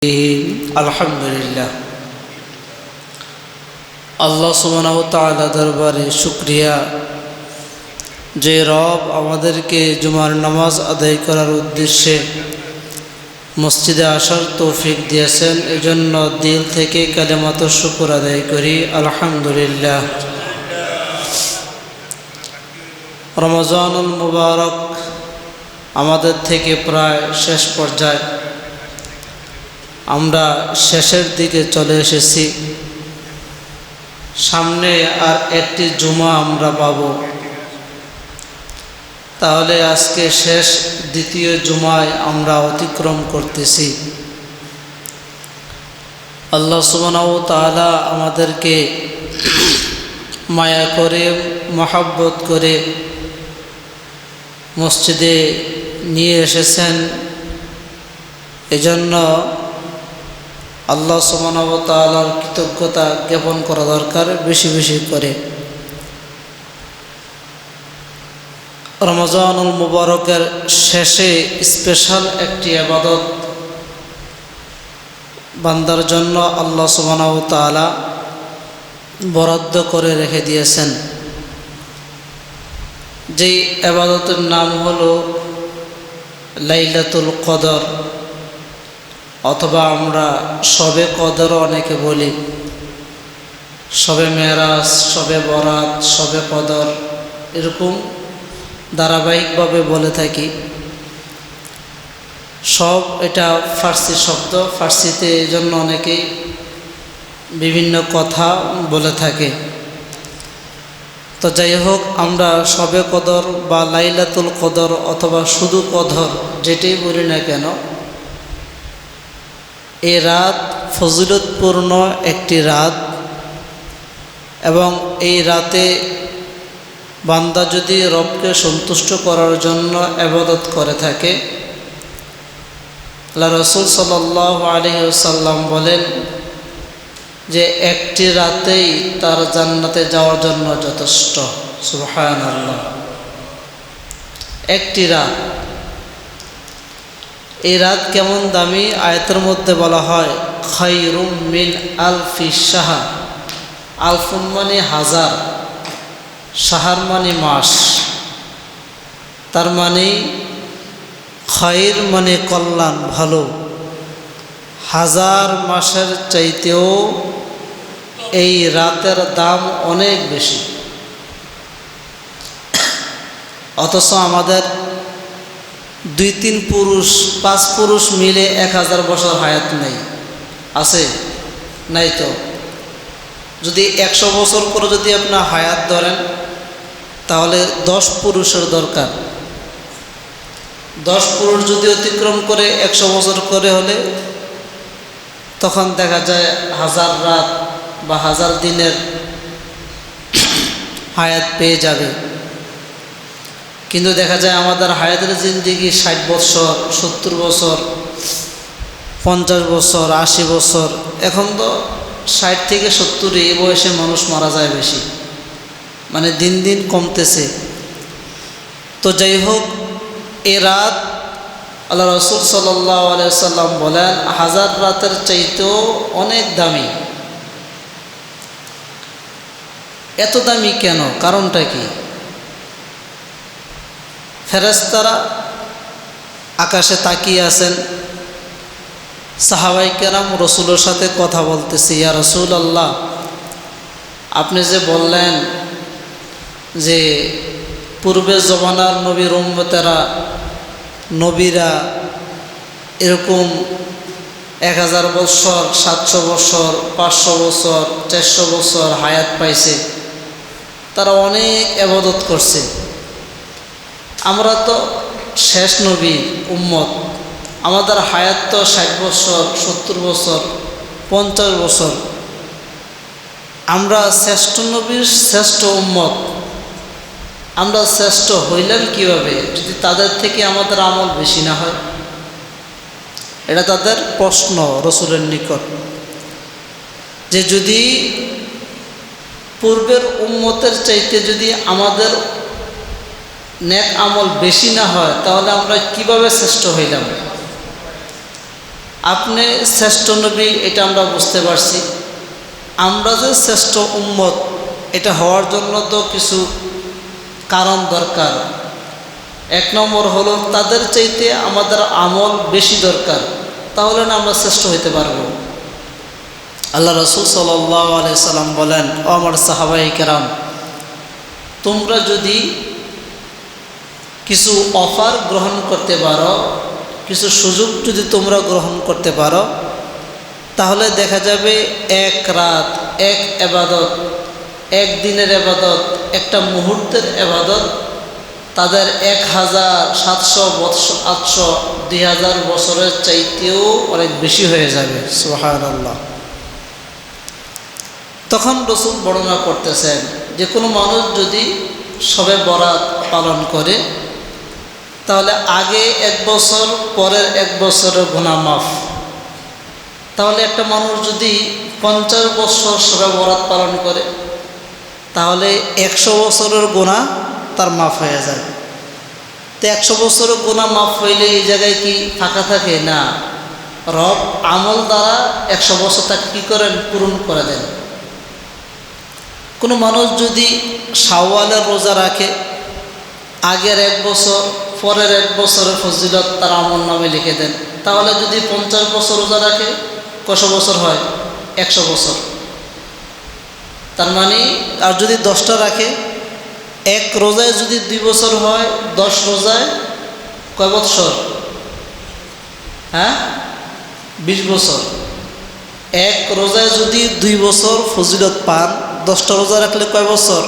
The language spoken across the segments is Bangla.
আলহামদুলিল্লাহ আল্লাহ সুবহানাহু ওয়া তাআলা দরবারে শুকরিয়া যে রব আমাদেরকে জুমার নামাজ আদায় করার উদ্দেশ্যে মসজিদে আসার তৌফিক দিয়েছেন। এজন্য দিল থেকে কালেমাত শুকর আদায় করি আলহামদুলিল্লাহ। রমজানুল মুবারক আমাদের থেকে প্রায় শেষ পর্যায়ে, আমরা শেষের দিকে চলে এসেছি। সামনে আর একটি জুমা আমরা পাব, তাহলে আজকে শেষ দ্বিতীয় জুমায় আমরা অতিক্রম করতেছি। আল্লাহ সুবহানাহু ওয়া তাআলা আমাদেরকে মায়া করে মহব্বত করে মসজিদে নিয়ে এসেছেন। এজন্য আল্লাহ সুবহানাহু ওয়া তাআলার কৃতজ্ঞতা জ্ঞাপন করা দরকার বেশি বেশি করে। রমজানুল মুবারকের শেষে স্পেশাল একটি ইবাদত বান্দার জন্য আল্লাহ সুবহানাহু ওয়া তাআলা বরাদ্দ করে রেখে দিয়েছেন। যেই ইবাদতের নাম হলো লাইলাতুল কদর, অথবা আমরা শবে কদর অনেকে বলি, শবে মেরাজ, শবে বরাত, শবে কদর, এরকম ধারাবাহিকভাবে বলে থাকি। সব এটা ফার্সি শব্দ, ফার্সিতে এই জন্য অনেকেই বিভিন্ন কথা বলে থাকে। তো যাই হোক, আমরা শবে কদর বা লাইলাতুল কদর অথবা শুধু কদর যেটাই বলি না কেন, এই রাত ফজিলতপূর্ণ একটি রাত, এবং এই রাতে বান্দা যদি রবকে সন্তুষ্ট করার জন্য ইবাদত করে থাকে, আল্লাহ রাসূল সাল্লাল্লাহু আলাইহি ওয়াসাল্লাম বলেন যে একটি রাতেই তার জান্নাতে যাওয়ার জন্য যথেষ্ট। সুবহানাল্লাহ, একটি রাত। এই রাত কেমন দামি! আয়াতের মধ্যে বলা হয় খায়রুম মিন আলফি শাহর। আলফুন মানে হাজার, শাহর মানে মাস। তার মানে খায়র মানে কল্যাণ, ভালো। হাজার মাসের চাইতেও এই রাতের দাম অনেক বেশি। অথচ আমাদের 2-3 পুরুষ 5 পুরুষ মিলে 1000 বছর হায়াত নেই, আছে? নাই তো। যদি 100 বছর করে যদি আপনার হায়াত ধরেন, তাহলে 10 পুরুষের দরকার। 10 পুরুষ যদি অতিক্রম করে 100 বছর করে হলে, তখন দেখা যায় 1000 রাত বা 1000 দিনের হায়াত পেয়ে যাবে। কিন্তু দেখা যায় আমাদের হায়াতের জিন্দেগি 60 বছর, 70 বছর, 50 বছর, 80 বছর। এখন তো 60 থেকে 70 এই বয়সে মানুষ মারা যায় বেশি, মানে দিন দিন কমতেছে। তো যাই হোক, এ রাত আল্লাহ রাসূল সাল্লাল্লাহু আলাইহি ওয়াসাল্লাম বলেন 1000 রাতের চাইতেও অনেক দামি। এত দামি কেন? কারণটা কি? ফেরেশতারা আকাশে তাকিয়ে আছেন, সাহাবায়ে কেরাম রাসূলের সাথে কথা বলতেছে, ইয়া রাসূলুল্লাহ, আপনি যে বললেন যে পূর্বের জমানার নবীর উম্মতেরা, নবীরা এরকম 1000 বছর, 700 বছর, 500 বছর, 400 বছর হায়াত পাইছে, তারা অনেক ইবাদত করছে। আমরা তো শেষ নবী উম্মত, আমাদের হায়াত তো 60 বছর, 70 বছর, 50 বছর। আমরা শ্রেষ্ঠ নবীর শ্রেষ্ঠ উম্মত, আমরা শ্রেষ্ঠ হইলাম কিভাবে যদি তাদের থেকে আমাদের আমল বেশি না হয়? এটা তাদের প্রশ্ন রাসূলের নিকট, যে যদি পূর্বের উম্মতের চাইতে যদি আমাদের নেক আমল বেশি না হয়, তাহলে আমরা কিভাবে শ্রেষ্ঠ হইলাম? আপনি শ্রেষ্ঠ নবী এটা আমরা বুঝতে পারছি, আমরা যে শ্রেষ্ঠ উম্মত এটা হওয়ার জন্য তো কিছু কারণ দরকার। এক নম্বর হলো তাদের চাইতে আমাদের আমল বেশি দরকার, তাহলে না আমরা শ্রেষ্ঠ হইতে পারবো। আল্লাহ রাসূল সাল্লাল্লাহু আলাইহি সাল্লাম বলেন, ও আমার সাহাবায়ে কেরাম, তোমরা যদি কিছু অফার গ্রহণ করতে পারো, কিছু সুযোগ যদি তোমরা গ্রহণ করতে পারো, তাহলে দেখা যাবে এক রাত, এক ইবাদত, এক দিনের ইবাদত, একটা মুহূর্তের ইবাদত তাদের 1700 বছর, 800, 2000 বছরের চাইতেও অনেক বেশি হয়ে যাবে। সুবহানাল্লাহ। তখন রাসূল বর্ণনা করতেছেন যে কোনো মানুষ যদি শবে বরাত পালন করে, তাহলে আগে 1 বছর, পরের 1 বছরের গুনাহ মাফ। তাহলে একটা মানুষ যদি 50 বছর শবে বরাত পালন করে, তাহলে 100 বছরের গুনাহ তার মাফ হয়ে যায়। তো 100 বছরের গুনাহ মাফ হইলে এই জায়গায় কি ফাঁকা থাকে? না, রব আমল দ্বারা 100 বছর তাকে কী করেন? পূরণ করে দেন। কোনো মানুষ যদি শাওয়ালের রোজা রাখে, আগের 1 বছর, পরের 1 বছরের ফজিলত তার আমল নামে লিখে দেন। তাহলে যদি 50 বছর রোজা রাখে, কত বছর হয়? 100 বছর। তার মানে আর যদি 10টা রাখে, এক রোজায় যদি 2 বছর হয়, 10 রোজায় কয় বছর? হ্যাঁ, 20 বছর। এক রোজায় যদি 2 বছর ফজিলত পান, 10টা রোজা রাখলে কয় বছর?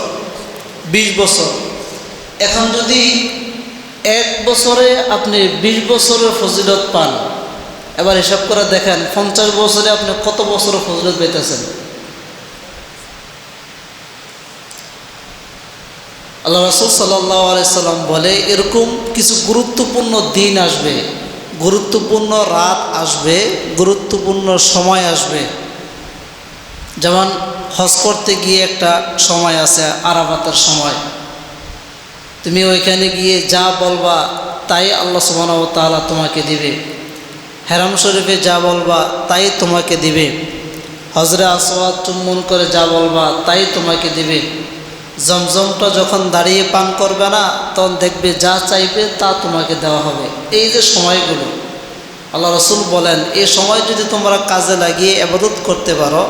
20 বছর। এখন যদি 1 বছরে আপনি 20 বছরের ফজিলত পান, এবার হিসাব করে দেখেন 50 বছরে আপনি কত বছরের ফজিলত পেতেছেন। আল্লাহ রাসূল সাল্লাল্লাহু আলাইহি সাল্লাম বলে, এরকম কিছু গুরুত্বপূর্ণ দিন আসবে, গুরুত্বপূর্ণ রাত আসবে, গুরুত্বপূর্ণ সময় আসবে। যেমন হজ করতে গিয়ে একটা সময় আছে, আরাফাতের সময়। তুমি ওইখানে গিয়ে যা বলবা তাই আল্লাহ সুবহানাহু ওয়া তাআলা তোমাকে দিবে। হেরাম শরীফে যা বলবা তাই তোমাকে দিবে। হজরে আসওয়াদ চুম্বন করে যা বলবা তাই তোমাকে দিবে। জমজমটা যখন দাঁড়িয়ে পান করবে না, তখন দেখবে যা চাইবে তা তোমাকে দেওয়া হবে। এই যে সময়গুলো, আল্লাহ রাসূল বলেন, এই সময় যদি তোমরা কাজে লাগিয়ে ইবাদত করতে পারো,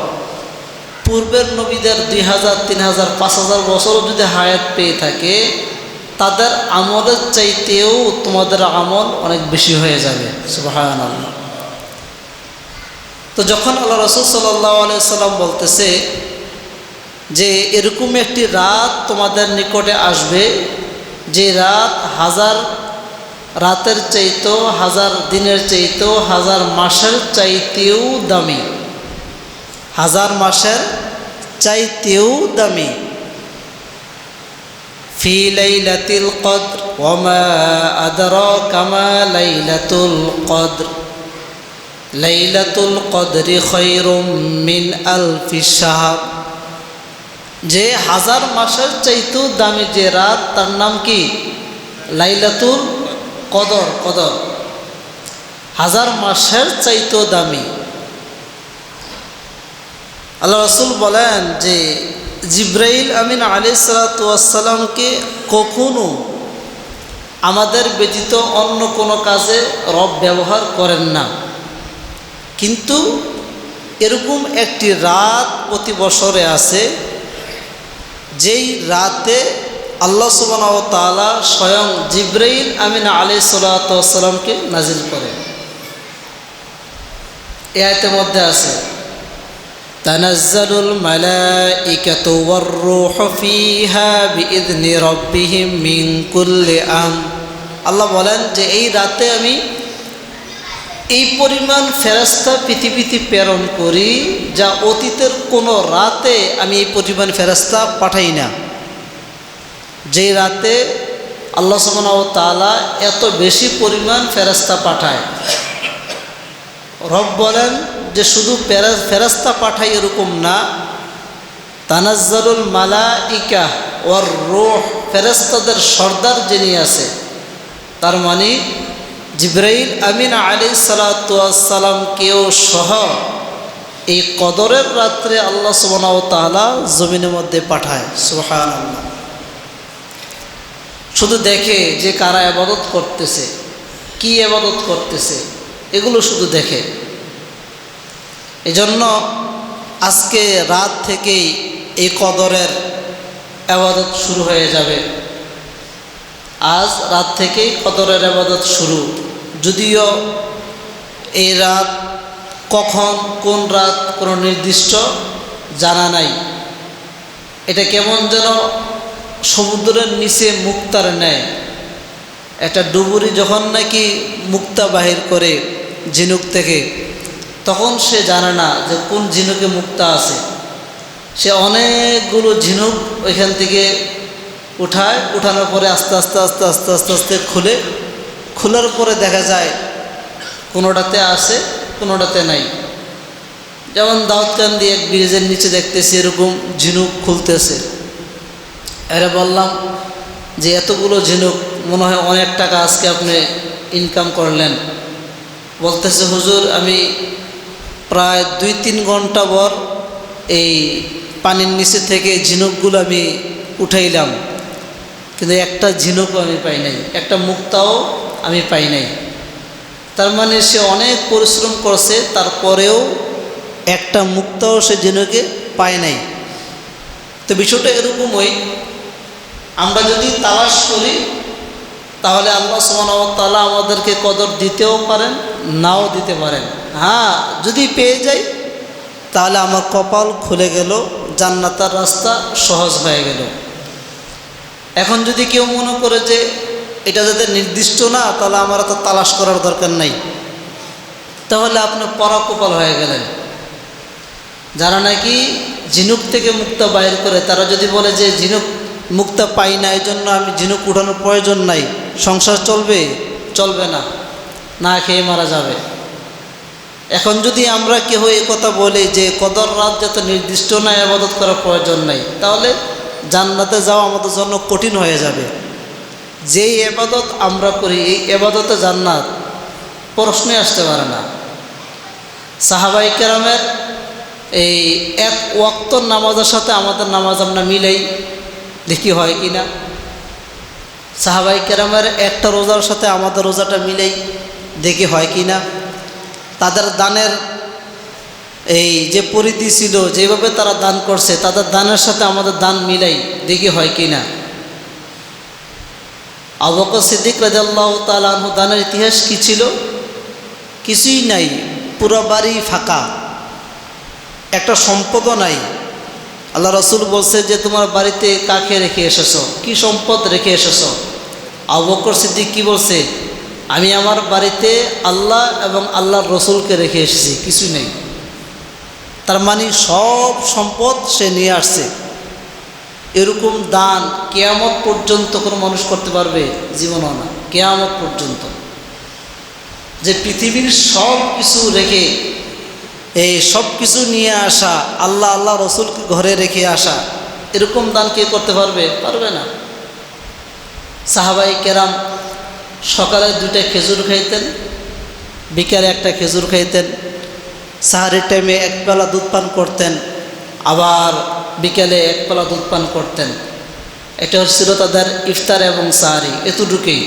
পূর্বের নবীদের 2000, 3000, 5000 বছরও যদি হায়াত পেয়ে থাকে, তাদের আমলের চাইতেও তোমাদের আমল অনেক বেশি হয়ে যাবে। সুবহানাল্লাহ। তো যখন আল্লাহ রাসূল সাল্লাল্লাহু আলাইহি সাল্লাম বলতেছে যে এরকম একটি রাত তোমাদের নিকটে আসবে, যে রাত 1000 রাতের চাইতেও, 1000 দিনের চাইতেও, 1000 মাসের চাইতেও দামি, 1000 মাসের চাইতেও দামি। ফি লাইলাতুল কদর ওয়া মা আদরাকা মা লাইলাতুল কদর, লাইলাতুল কদরি খায়রুম মিন আলফি শাহর। যে 1000 মাসের চাইতেও দামি যে রাত, তার নাম কি? লাইলাতুল কদর। কদর 1000 মাসের চাইতেও দামি। আল্লাহ রাসূল বলেন যে জিবরাইল আমিন আলাইহিস সালাতু ওয়াস সালামকে কখনো আমাদের ব্যতীত অন্য কোনো কাজে রব ব্যবহার করেন না, কিন্তু এরকম একটি রাত প্রতি বছরে আছে, যেই রাতে আল্লাহ সুবহানাহু ওয়া তাআলা স্বয়ং জিবরাইল আমিন আলাইহিস সালাতু ওয়াস সালামকে নাজিল করেন। এই আয়াতের মধ্যে আছে, তানাজ্জালুল মালাইকাতু ওয়ার রূহু ফিহা বিইذনি রাব্বিহিম মিন কুল্লি আমর। আল্লাহ বলেন যে এই রাতে আমি এই পরিমাণ ফেরেশতা পৃথিবীতে প্রেরণ করি, যা অতীতের কোনো রাতে আমি এই পরিমাণ ফেরেশতা পাঠাই না। যে রাতে আল্লাহ সুবহানাহু ওয়া তাআলা এত বেশি পরিমাণ ফেরেশতা পাঠায়, রব বলেন যে শুধু ফেরেশতা পাঠাই এরকম না, তানাজ্জালুল মালাইকা ওয়ার রূহ, ফেরেশতাদের সর্দার যিনি আছে, তার মানে জিবরাইল আমিন আলাইহিস সালাতু ওয়াস সালাম কেও সহ এই কদরের রাত্রে আল্লাহ সুবহানাহু ওয়া তাআলা জমিনের মধ্যে পাঠায়। সুবহানাল্লাহ। শুধু দেখে যে কারা ইবাদত করতেছে, কি ইবাদত করতেছে, এগুলো শুধু দেখে। এজন্য আজকে রাত থেকেই এই কদরের ইবাদত শুরু হয়ে যাবে। আজ রাত থেকেই কদরের ইবাদত শুরু। যদিও এই রাত কখন, কোন রাত কোনো নির্দিষ্ট জানা নাই। এটা কেমন যেন সমুদ্রের নিচে মুক্তার নেয়। একটা ডুবুরি যখন নাকি মুক্তা বাহির করে ঝিনুক থেকে, তখন সে জানে না যে কোন ঝিনুকে মুক্তা আছে। সে অনেকগুলো ঝিনুক ওইখান থেকে উঠায়, উঠানোর পরে আস্তে আস্তে আস্তে আস্তে আস্তে আস্তে খোলার পরে দেখা যায় কোনোটাতে আছে, কোনোটাতে নাই। যেমন দাউদকান্দি এক ব্রিজের নিচে দেখতেছি এরকম ঝিনুক খুলতেছে। এরা বললাম যে এতগুলো ঝিনুক, মনে হয় অনেক টাকা আজকে আপনি ইনকাম করলেন। বলতেছে হুজুর, আমি প্রায় 2-3 ঘন্টা পর এই পানির নিচে থেকে ঝিনুকগুলো আমি উঠাইলাম, কিন্তু একটা ঝিনুকও আমি পাই নাই, একটা মুক্তাও আমি পাই নাই। তার মানে সে অনেক পরিশ্রম করছে, তারপরেও একটা মুক্তাও সে ঝিনুকে পায় নাই। তো বিষয়টা এরকমই, আমরা যদি তালাশ করি তাহলে আল্লাহ সুবহানাহু ওয়া তাআলা আমাদেরকে কদর দিতেও পারেন, নাও দিতে পারেন। হ্যাঁ, যদি পেয়ে যাই তাহলে আমার কপাল খুলে গেল, জান্নাতের রাস্তা সহজ হয়ে গেল। এখন যদি কেউ মনে করে যে এটা যাতে নির্দিষ্ট না, তাহলে আমার তো তালাশ করার দরকার নাই, তাহলে আপনি পরা কপাল হয়ে গেলেন। যারা নাকি ঝিনুক থেকে মুক্তা বাইর করে, তারা যদি বলে যে ঝিনুক মুক্তা পাই না, এই জন্য আমি ঝিনুক উঠানোর প্রয়োজন নাই, সংসার চলবে, চলবে না, না খেয়ে মারা যাবে। এখন যদি আমরা কেউ এই কথা বলি যে কদর রাত যত নির্দিষ্ট না, ইবাদত করার প্রয়োজন নাই, তাহলে জান্নাতে যাওয়া আমাদের জন্য কঠিন হয়ে যাবে। যেই ইবাদত আমরা করি, এই ইবাদতে জান্নাত প্রশ্নে আসতে পারে না। সাহাবায়ে কেরামের এই এক ওয়াক্ত নামাজের সাথে আমাদের নামাজ আমরা মিলাই, দেখি হয় কি না। সাহাবায়ে কেরামের একটা রোজার সাথে আমাদের রোজাটা মিলাই, দেখি হয় কি না। তাদের দানের এই যে পরিধি ছিল, যেভাবে তারা দান করছে, তাদের দানের সাথে আমাদের দান মিলাই, দেখি হয় কি না। আবু বকর সিদ্দিক রাদিয়াল্লাহু তাআলা আনহু দানের ইতিহাস কি ছিল? কিছুই নাই, পুরো বাড়ি ফাঁকা, একটা সম্পদও নাই। আল্লাহ রাসূল বলছে যে তোমার বাড়িতে কাকে রেখে এসেছো, কি সম্পদ রেখে এসেছো? আবু বকর সিদ্দিক কি বলছে? আমি আমার বাড়িতে আল্লাহ এবং আল্লাহর রসুলকে রেখে এসেছি, কিছুই নেই। তার মানে সব সম্পদ সে নিয়ে আসছে। এরকম দান কিয়ামত পর্যন্ত কোনো মানুষ করতে পারবে? জীবনও না, কিয়ামত পর্যন্ত। যে পৃথিবীর সব কিছু রেখে, এই সব কিছু নিয়ে আসা, আল্লাহ আল্লাহ রসুলকে ঘরে রেখে আসা, এরকম দান কে করতে পারবে? পারবে না। সাহাবায়ে কেরাম সকালে 2টা খেজুর খাইতেন, বিকালে একটা খেজুর খাইতেন, সাহারির টাইমে 1 পেলা দুধ পান করতেন, আবার বিকালে 1 পেলা দুধ পান করতেন। এটা হচ্ছিল তাদের ইফতার এবং সাহারি, এতটুকুই।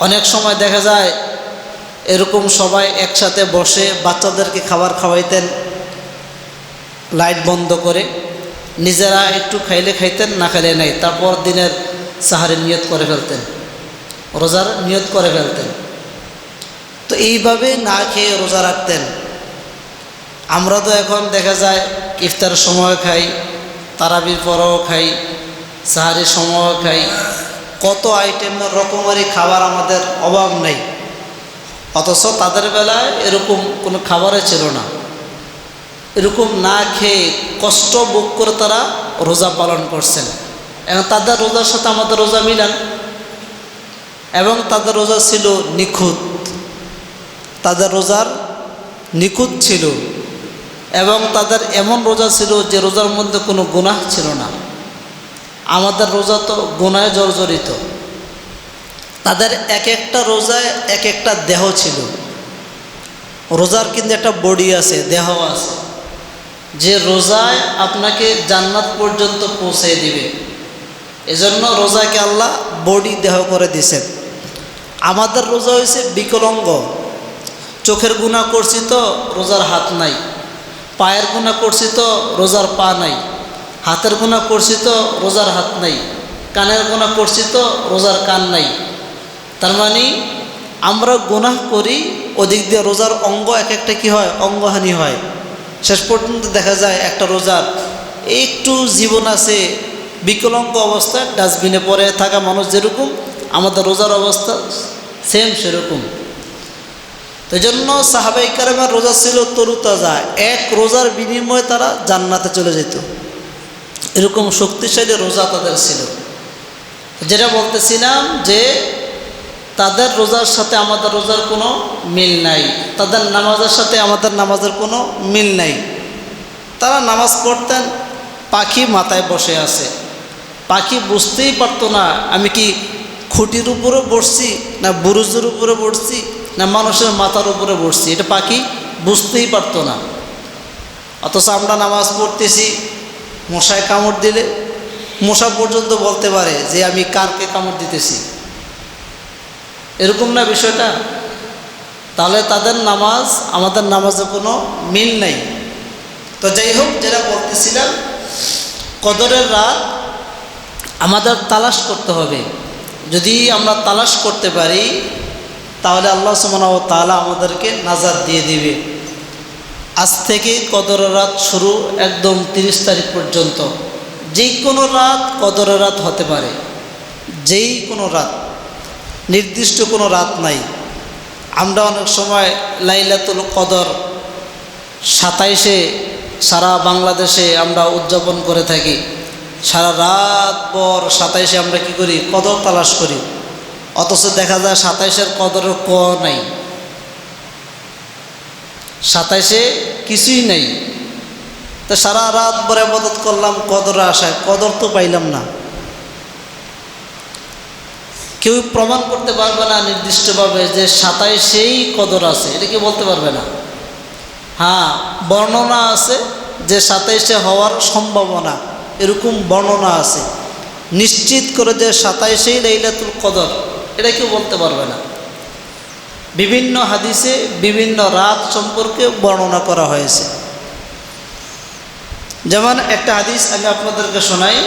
অনেক সময় দেখা যায় এরকম সবাই একসাথে বসে বাচ্চাদেরকে খাবার খাওয়াইতেন লাইট বন্ধ করে, নিজেরা একটু খাইলে খাইতেন, না খাইলে নাই। তারপর দিনের সাহারির নিয়ত করে ফেলতেন, রোজার নিয়ত করে ফেলতেন। তো এইভাবে না খেয়ে রোজা রাখতেন। আমরা তো এখন দেখা যায় ইফতারের সময় খাই, তারাবির পরেও খাই, সাহারির সময়ও খাই, কত আইটেমের রকমারি খাবার, আমাদের অভাব নেই। অথচ তাদের বেলায় এরকম কোনো খাবারই ছিল না। এরকম না খেয়ে কষ্ট ভোগ করে তারা রোজা পালন করছেন। এবং তাদের রোজার সাথে আমাদের রোজা মিলান, এবং তাদের রোজা ছিল নিখুঁত, তাদের রোজার নিখুঁত ছিল। এবং তাদের এমন রোজা ছিল যে রোজার মধ্যে কোনো গুনাহ ছিল না। আমাদের রোজা তো গুনাহে জর্জরিত। তাদের এক একটা রোজায় এক একটা দেহ ছিল। রোজার কিন্তু একটা বডি আছে, দেহ আছে, যে রোজায় আপনাকে জান্নাত পর্যন্ত পৌঁছে দিবে। এজন্য রোজাকে আল্লাহ বডি দেহ করে দিয়েছেন। আমাদের রোজা হয়েছে বিকলাঙ্গ। চোখের গুনাহ করছি তো রোজার হাত নাই, পায়ের গুনাহ করছি তো রোজার পা নাই, হাতের গুনাহ করছি তো রোজার হাত নাই, কানের গুনাহ করছি তো রোজার কান নাই। তার মানে আমরা গুনাহ করি, ওদিক দিয়ে রোজার অঙ্গ এক একটা কি হয়, অঙ্গহানি হয়। শেষ পর্যন্ত দেখা যায় একটা রোজার একটু জীবন আছে, বিকলাঙ্গ অবস্থায় ডাস্টবিনে পড়ে থাকা মানুষ যেরকম, আমাদের রোজার অবস্থা সেম সেরকম। তো এই জন্য সাহাবায়ে কেরামের রোজা ছিল তরুতাজা, এক রোজার বিনিময়ে তারা জান্নাতে চলে যেত, এরকম শক্তিশালী রোজা তাদের ছিল। যেটা বলতেছিলাম যে তাদের রোজার সাথে আমাদের রোজার কোনো মিল নাই, তাদের নামাজের সাথে আমাদের নামাজের কোনো মিল নাই। তারা নামাজ পড়তেন, পাখি মাথায় বসে আছে, পাখি বুঝতেই পারতো না আমি কি খুঁটির উপরে বসছি না বুরুজের উপরে বসছি না মানুষের মাথার উপরে বসছি, এটা পাখি বুঝতেই পারতো না। অথচ আমরা নামাজ পড়তেছি, মশায় কামড় দিলে মশা পর্যন্ত বলতে পারে যে আমি কারকে কামড় দিতেছি, এরকম না বিষয়টা। তাহলে তাদের নামাজ আমাদের নামাজে কোনো মিল নাই। তো যাই হোক, যেটা বলতেছিলাম, কদরের রাত আমাদের তালাশ করতে হবে। যদি আমরা তালাশ করতে পারি তাহলে আল্লাহ সুবহানাহু ওয়া তাআলা আমাদেরকে নাজাত দিয়ে দিবে। আজ থেকে কদরের রাত শুরু, একদম 30 তারিখ পর্যন্ত যে কোনো রাত কদরের রাত হতে পারে, যেই কোনো রাত, নির্দিষ্ট কোনো রাত নাই। আমরা অনেক সময় লাইলাতুল কদর 27-এ সারা বাংলাদেশে আমরা উদযাপন করে থাকি। সারা রাত পর 27-এ আমরা কি করি, কদর তালাশ করি। অথচ দেখা যায় 27-এর কদরের ক নাই, 27-এ কিছুই নেই। তা সারা রাত পরে ইবাদত করলাম কদরের আশায়, কদর তো পাইলাম না। কেউ প্রমাণ করতে পারবে না নির্দিষ্টভাবে যে 27-এই কদর আছে, এটা কেউ বলতে পারবে না। হ্যাঁ, বর্ণনা আছে যে 27-এ হওয়ার সম্ভাবনা, এরকম বর্ণনা আছে। নিশ্চিত করে যে 27-এই লাইলাতুল কদর, এটা কেউ বলতে পারবে না। বিভিন্ন হাদিসে বিভিন্ন রাত সম্পর্কে বর্ণনা করা হয়েছে। যেমন একটা হাদিস আমি আপনাদেরকে শোনাই।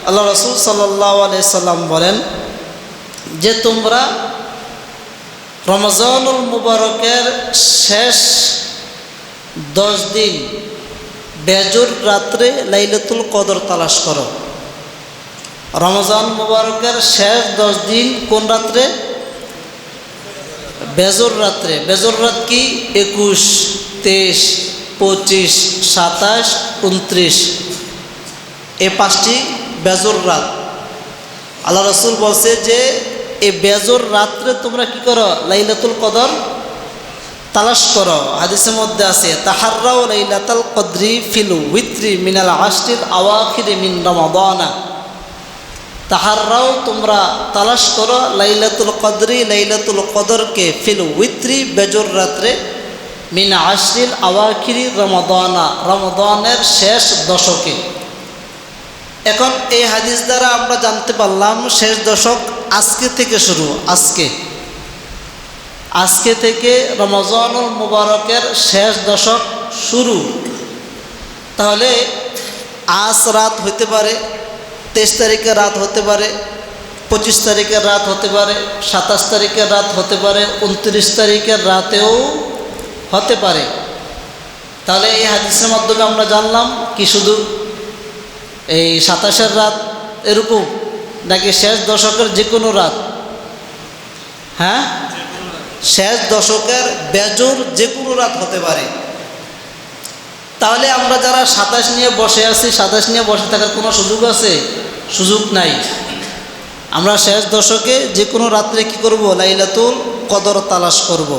আল্লাহ রাসূল সাল্লাল্লাহু আলাইহি সাল্লাম বলেন যে তোমরা রমজানুল মুবারকের শেষ 10 দিন বেজর রাত্রে লাইলাতুল কদর তালাশ করো। রমজান মুবারকের শেষ 10 দিন কোন রাত্রে? বেজর রাত্রে। বেজর রাত কি? 21, 23, 25, 27, 29, এই 5টি বেজর রাত। আল্লাহ রাসূল বলছে যে এই বেজর রাত্রে তোমরা কি করো? লাইলাতুল কদর তালাশ করো। হাদিসের মধ্যে আছে তাহাররাউ লাইলাতুল কদরি ফিল উইত্রি মিনাল আশরিল আওয়াখির মিন রমাদানা। তাহাররাও তোমরা তালাশ করো লাইলাতুল কদরি, লাইলাতুল কদরকে ফিল উইত্রি বেজর রাত্রে মিন আশরিল আওয়াখিরি রমাদানা, রমাদানের শেষ দশকে। এখন এই হাদিস দ্বারা আমরা জানতে পারলাম শেষ দশক আজকে থেকে শুরু। আজকে থেকে রমজানুল মুবারকের শেষ দশক শুরু। তাহলে আজ রাত হইতে পারে, 23 তারিখের রাত হতে পারে, 25 তারিখের রাত হতে পারে, 27 তারিখের রাত হতে পারে, 29 তারিখের রাতেও হতে পারে। তাহলে এই হাদিসের মাধ্যমে আমরা জানলাম কি শুধু এই 27-এর রাত এরকম, নাকি শেষ দশকের যে কোনো রাত? হ্যাঁ, শেষ দশকের বেজর যে কোনো রাত হতে পারে। তাহলে আমরা যারা 27 নিয়ে বসে আছি, 27 নিয়ে বসে থাকার কোনো সুযোগ আছে? সুযোগ নাই। আমরা শেষ দশকে যে কোনো রাত্রে কি করব? লাইলাতুল কদর তালাশ করব।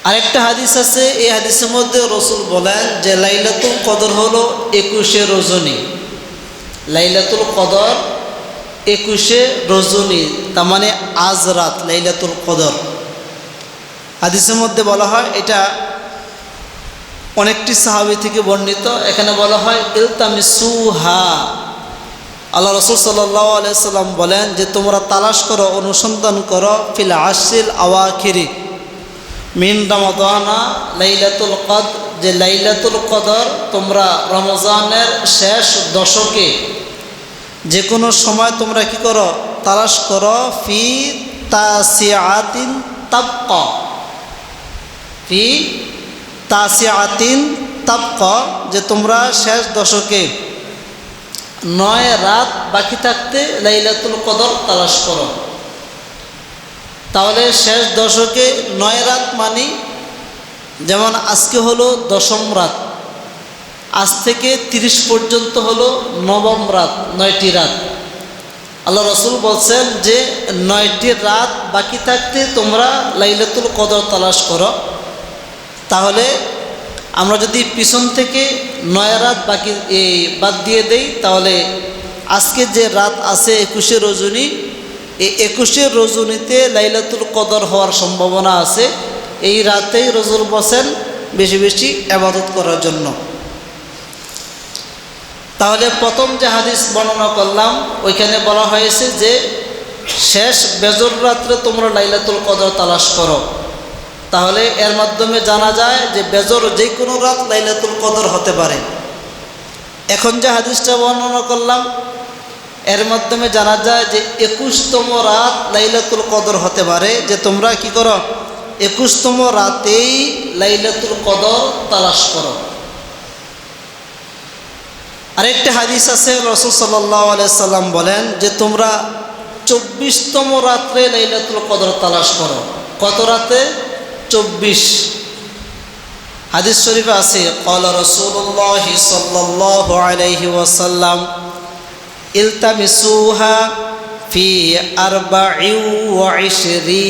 আরেকটা হাদিস আছে, এই হাদিসের মধ্যে রাসূল বলেন যে লাইলাতুল কদর হলো 21 রজনী। লাইলাতুল কদর 21শে রজনী, তার মানে আজ রাত লাইলাতুল কদর। হাদিসের মধ্যে বলা হয় এটা অনেকটি সাহাবী থেকে বর্ণিত। এখানে বলা হয় ইলতামিসুহা, আল্লাহ রসুল সাল্লাল্লাহু আলাইহি সাল্লাম বলেন যে তোমরা তালাশ করো, অনুসন্ধান করো ফিল আশরিল আওয়াখিরি মিন রমাদানা লাইলাতুল কদর, যে লাইলাতুল কদর তোমরা রমজানের শেষ দশকে যে কোনো সময় তোমরা কি করো, তালাশ করো। ফি তাসিআতিন তাবকা, ফি তাসিআতিন তাবকা, যে তোমরা শেষ দশকে 9 রাত বাকি থাকতে লাইলাতুল কদর তালাশ করো। তাহলে শেষ দশকে 9 রাত মানে যেমন আজকে হলো 10ম রাত, আজ থেকে 30 পর্যন্ত হলো 9ম রাত, 9টি রাত। আল্লাহ রসুল বলছেন যে 9টি রাত বাকি থাকতে তোমরা লাইলাতুল কদর তালাশ করো। তাহলে আমরা যদি পিছন থেকে 9 রাত বাকি বাদ দিয়ে দেই, তাহলে আজকে যে রাত আছে 21শে রজনী, এই 21শে রজনীতে লাইলাতুল কদর হওয়ার সম্ভাবনা আছে। এই রাতেই রসুল বলেন বেশি বেশি ইবাদত করার জন্য। তাহলে প্রথম যে হাদিস বর্ণনা করলাম ওইখানে বলা হয়েছে যে শেষ বেজর রাত্রে তোমরা লাইলাতুল কদর তালাশ করো। তাহলে এর মাধ্যমে জানা যায় যে বেজর যে কোনো রাত লাইলাতুল কদর হতে পারে। এখন যে হাদিসটা বর্ণনা করলাম এর মাধ্যমে জানা যায় যে 21তম রাত লাইলাতুল কদর হতে পারে, যে তোমরা কি করো, 21তম রাতেই লাইলাতুল কদর তালাশ করো। আরেকটা হাদিস আছে, রাসূল সাল্লাল্লাহু আলাইহি সাল্লাম বলেন যে তোমরা 24তম রাত্রে লাইলাতুল কদর তালাশ করো। কত রাতে? 24। হাদিস শরীফে আছে ক্বালা রাসূলুল্লাহ সাল্লাল্লাহু আলাইহি ওয়াসাল্লাম ইলতামিসুহা ফি 24।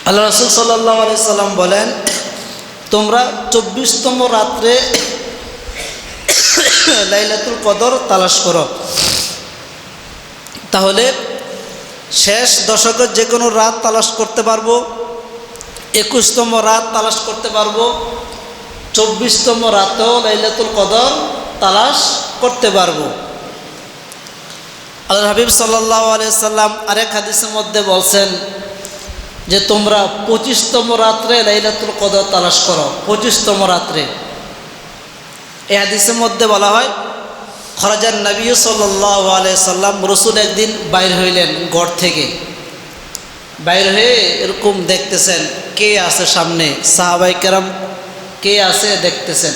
আল্লাহ রাসূল সাল্লাল্লাহু আলাইহি সাল্লাম বলেন তোমরা 24তম রাত্রে লাইলাতুল কদর তালাশ করো। তাহলে শেষ দশকের যে কোনো রাত তালাশ করতে পারবো, 21তম রাত তালাশ করতে পারবো, 24তম রাতেও লাইলাতুল কদর তালাশ করতে পারবো। আল্লাহর হাবিব সাল্লাল্লাহু আলাইহি সাল্লাম আরেক হাদিসের মধ্যে বলছেন যে তোমরা 25তম রাত্রে লাইলাতুল কদর তালাশ করো। 25তম রাত্রে এই হাদিসের মধ্যে বলা হয় খরাজান নবী সাল্লাল্লাহু আলাইহি সাল্লাম, রসুল একদিন বাইর হইলেন ঘর থেকে। বাইর হয়ে এরকম দেখতেছেন কে আছে সামনে, সাহাবায়ে কেরাম কে আছে দেখতেছেন।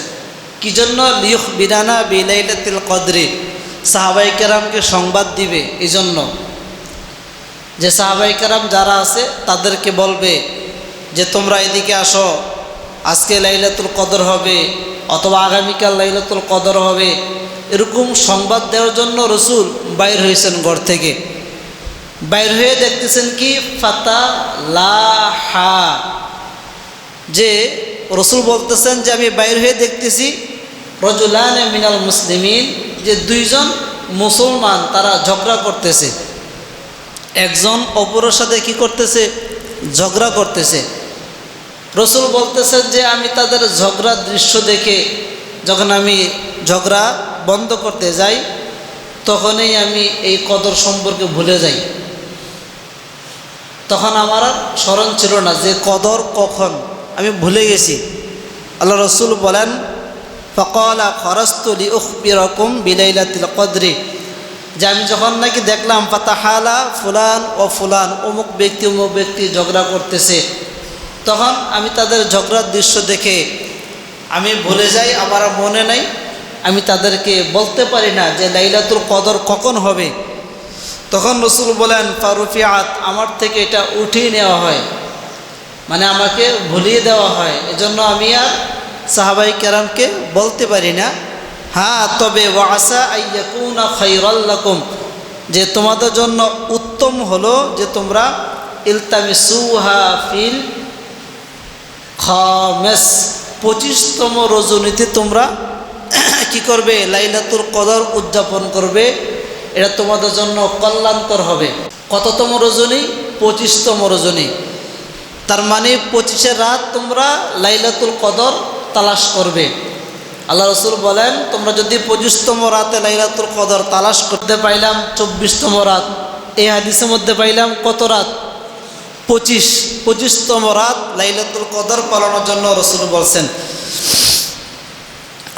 কি জন্য? লিয়ুখবিরানা বিলাইলাতিল কদরি, সাহাবায়ে কেরামকে সংবাদ দিবে। এই জন্য যে সাহাবায়ে কেরাম যারা আছে তাদেরকে বলবে যে তোমরা এদিকে আসো, আজকে লাইলাতুল কদর হবে অথবা আগামীকাল লাইলাতুল কদর হবে, এরকম সংবাদ দেওয়ার জন্য রসুল বাইর হয়েছেন ঘর থেকে। বাইর হয়ে দেখতেছেন কি ফাতা লাহা, যে রসুল বলতেছেন যে আমি বাইর হয়ে দেখতেছি রজুলান মিনাল মুসলিমিন, যে 2জন মুসলমান তারা ঝগড়া করতেছে। একজন অপরের সাথে কি করতেছে? ঝগড়া করতেছে। রসুল বলতেছেন যে আমি তাদের ঝগড়ার দৃশ্য দেখে যখন আমি ঝগড়া বন্ধ করতে যাই তখনই আমি এই কদর সম্পর্কে ভুলে যাই। তখন আমার আর স্মরণ ছিল না যে কদর কখন, আমি ভুলে গেছি। আল্লাহ রসুল বলেন ফাকালা খরাজতু লিউখবিরাকুম বিলাইলাতিল কদরি, যে আমি যখন নাকি দেখলাম ফাতাহালা ফুলান ও ফুলান, অমুক ব্যক্তি ঝগড়া করতেছে, তখন আমি তাদের ঝগড়ার দৃশ্য দেখে আমি ভুলে যাই, আমার মনে নাই, আমি তাদেরকে বলতে পারি না যে লাইলাতুল কদর কখন হবে। তখন রসুল বলেন ফারুফিয়াত, আমার থেকে এটা উঠিয়ে নেওয়া হয়, মানে আমাকে ভুলিয়ে দেওয়া হয়। এজন্য আমি আর সাহাবায়ে কেরামকে বলতে পারি না। হ্যাঁ, তবে ওয়াসা আইয়াকুনা খায়রাল লাকুম, যে তোমাদের জন্য উত্তম হলো যে তোমরা ইলতামিসুহা ফিল খামেস, 25তম রজনীতে তোমরা কি করবে? লাইলাতুল কদর উদযাপন করবে। এটা তোমাদের জন্য কল্যাণকর হবে। কততম রজনী? 25তম রজনী। তার মানে 25-এর রাত তোমরা লাইলাতুল কদর তালাশ করবে। আল্লাহ রসুল বলেন, তোমরা যদি 25তম রাতে লাইলাতুল কদর তালাশ করতে পাইলাম 24তম রাত, এই হাদিসের মধ্যে পাইলাম কত রাত? 25তম রাত লাইলাতুল কদর পালনের জন্য রসুল বলছেন।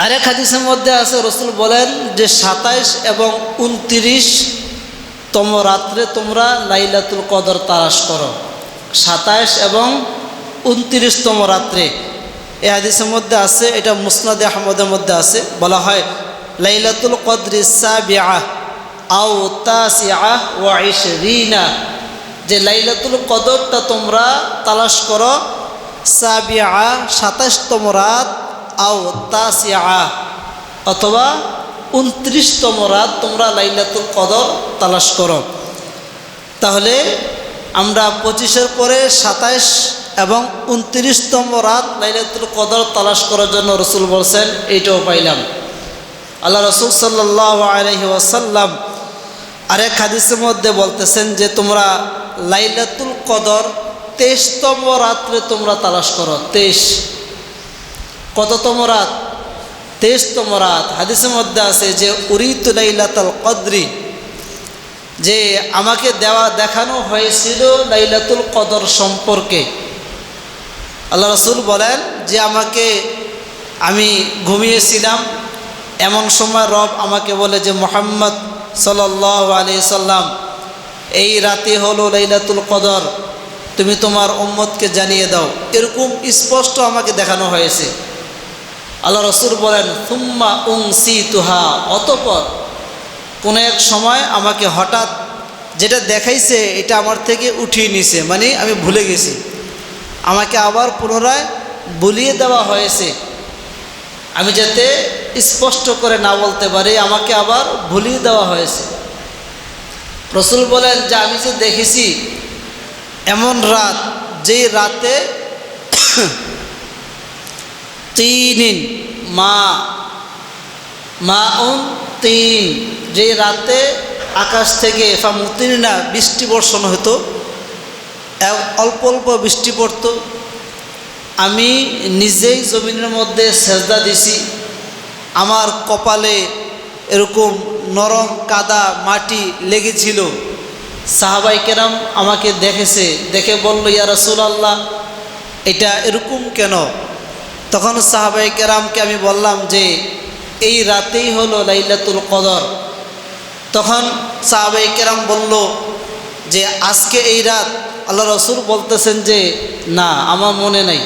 আরেক হাদিসের মধ্যে আছে, রসুল বলেন যে 27 এবং 29তম রাত্রে তোমরা লাইলাতুল কদর তালাশ করো। 27 এবং 29তম রাত্রে এই হাদিসের মধ্যে আছে, এটা মুসনাদে আহমদের মধ্যে আছে। বলা হয় লাইলাতুল কদরি সাবিআহ আও তাসিআহ ওয়া 20, যে লাইলাতুল কদরটা তোমরা তালাশ করো সাবিআহ 27তম রাত, আও তাসিআহ অথবা 29তম রাত তোমরা লাইলাতুল কদর তালাশ করো। তাহলে আমরা 25-এর পরে 27 এবং 29তম রাত লাইলাতুল কদর তালাশ করার জন্য রসুল বলছেন, এইটাও পাইলাম। আল্লাহ রসুল সাল্লাল্লাহু আলাইহি ওয়াসাল্লাম আরেক হাদিসের মধ্যে বলতেছেন যে তোমরা লাইলাতুল কদর 23তম রাত্রে তোমরা তালাশ করো। 23 কততম রাত? 23তম রাত। হাদিসের মধ্যে আছে যে উরিতু লাইলাতুল কদরি, যে আমাকে দেখানো হয়েছিল লাইলাতুল কদর সম্পর্কে। আল্লাহ রসুল বলেন যে আমি ঘুমিয়েছিলাম, এমন সময় রব আমাকে বলে যে মুহাম্মদ সাল্লাল্লাহু আলাইহি সাল্লাম, এই রাতে হলো লাইলাতুল কদর, তুমি তোমার উম্মতকে জানিয়ে দাও। এরকম স্পষ্ট আমাকে দেখানো হয়েছে। আল্লাহ রসুল বলেন সুম্মা উনসিতুহা, অতঃপর কোনো এক সময় আমাকে হঠাৎ যেটা দেখাইছে এটা আমার থেকে উঠিয়ে নিছে, মানে আমি ভুলে গেছি। আমাকে আবার পুনরায় বলিয়ে দেওয়া হয়েছে, আমি যাতে স্পষ্ট করে না বলতে পারি, আমাকে আবার ভুলিয়ে দেওয়া হয়েছে। রসুল বলেন যে আমি যে দেখেছি এমন রাত, যেই রাতে তিনিন মাউন তিন, যে রাতে আকাশ থেকে ফামুতিনা বৃষ্টি বর্ষণ হতো, অল্প অল্প বৃষ্টি পড়ত। আমি নিজেই জমিনের মধ্যে সেজদা দিছি, আমার কপালে এরকম নরম কাদা মাটি লেগেছিল। সাহাবাই কেরাম আমাকে দেখেছে, দেখে বলল, ইয়া রাসূলুল্লাহ, এটা এরকম কেন? তখন সাহাবাই কেরামকে আমি বললাম যে এই রাতেই হলো লাইলাতুল কদর। তখন সাহাবাই কেরাম বলল যে আজকে এই রাত? আল্লাহ রসুল বলতেছেন যে না, আমার মনে নাই,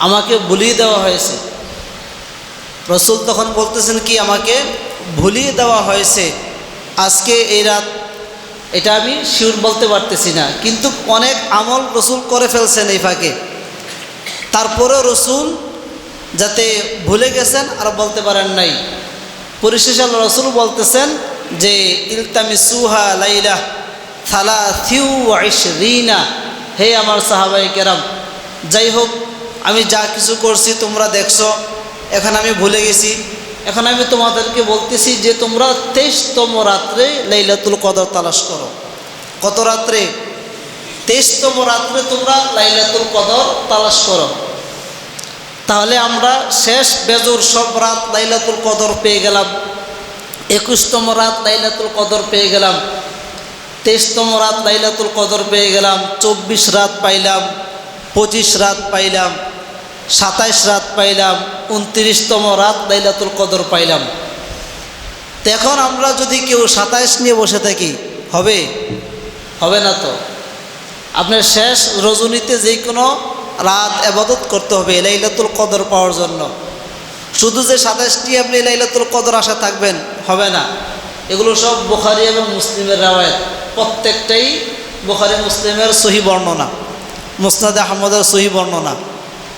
আমাকে ভুলিয়ে দেওয়া হয়েছে। রসুল তখন বলতেছেন কি, আমাকে ভুলিয়ে দেওয়া হয়েছে আজকে এই রাত। এটা আমি শিওর বলতে পারতেছি না, কিন্তু অনেক আমল রসুল করে ফেলছেন এই ফাঁকে। তারপরেও রসুল যাতে ভুলে গেছেন আর বলতে পারেন নাই, পরিশেষে আল্লাহ রসুল বলতেছেন যে ইলতামিসুহা লাইলা থালাথিউ ইশরিনা, হে আমার সাহাবায়ে কেরাম, যাই হোক আমি যা কিছু করছি তোমরা দেখছো, এখন আমি ভুলে গেছি। এখন আমি তোমাদেরকে বলতেছি যে তোমরা 23তম রাত্রে লাইলাতুল কদর তালাশ করো। কত রাত্রে? 23তম রাত্রে তোমরা লাইলাতুল কদর তালাশ করো। তাহলে আমরা শেষ বেজোর সব রাত লাইলাতুল কদর পেয়ে গেলাম। 21তম রাত লাইলাতুল কদর পেয়ে গেলাম, 23তম রাত লাইলাতুল কদর পেয়ে গেলাম, 24 রাত পাইলাম, 25 রাত পাইলাম, 27 রাত পাইলাম, 29তম রাত লাইলাতুল কদর পাইলাম। তো এখন আমরা যদি কেউ 27 নিয়ে বসে থাকি, হবে না তো। আপনার শেষ রজনীতে যে কোনো রাত ইবাদত করতে হবে লাইলাতুল কদর পাওয়ার জন্য। শুধু যে 27টি আপনি লাইলাতুল কদর আশা থাকবেন, হবে না। এগুলো সব বুখারী এবং মুসলিমের রাওয়ায়াত, প্রত্যেকটাই বুখারী মুসলিমের সহিহ বর্ণনা, মুসনাদ আহমদের সহিহ বর্ণনা।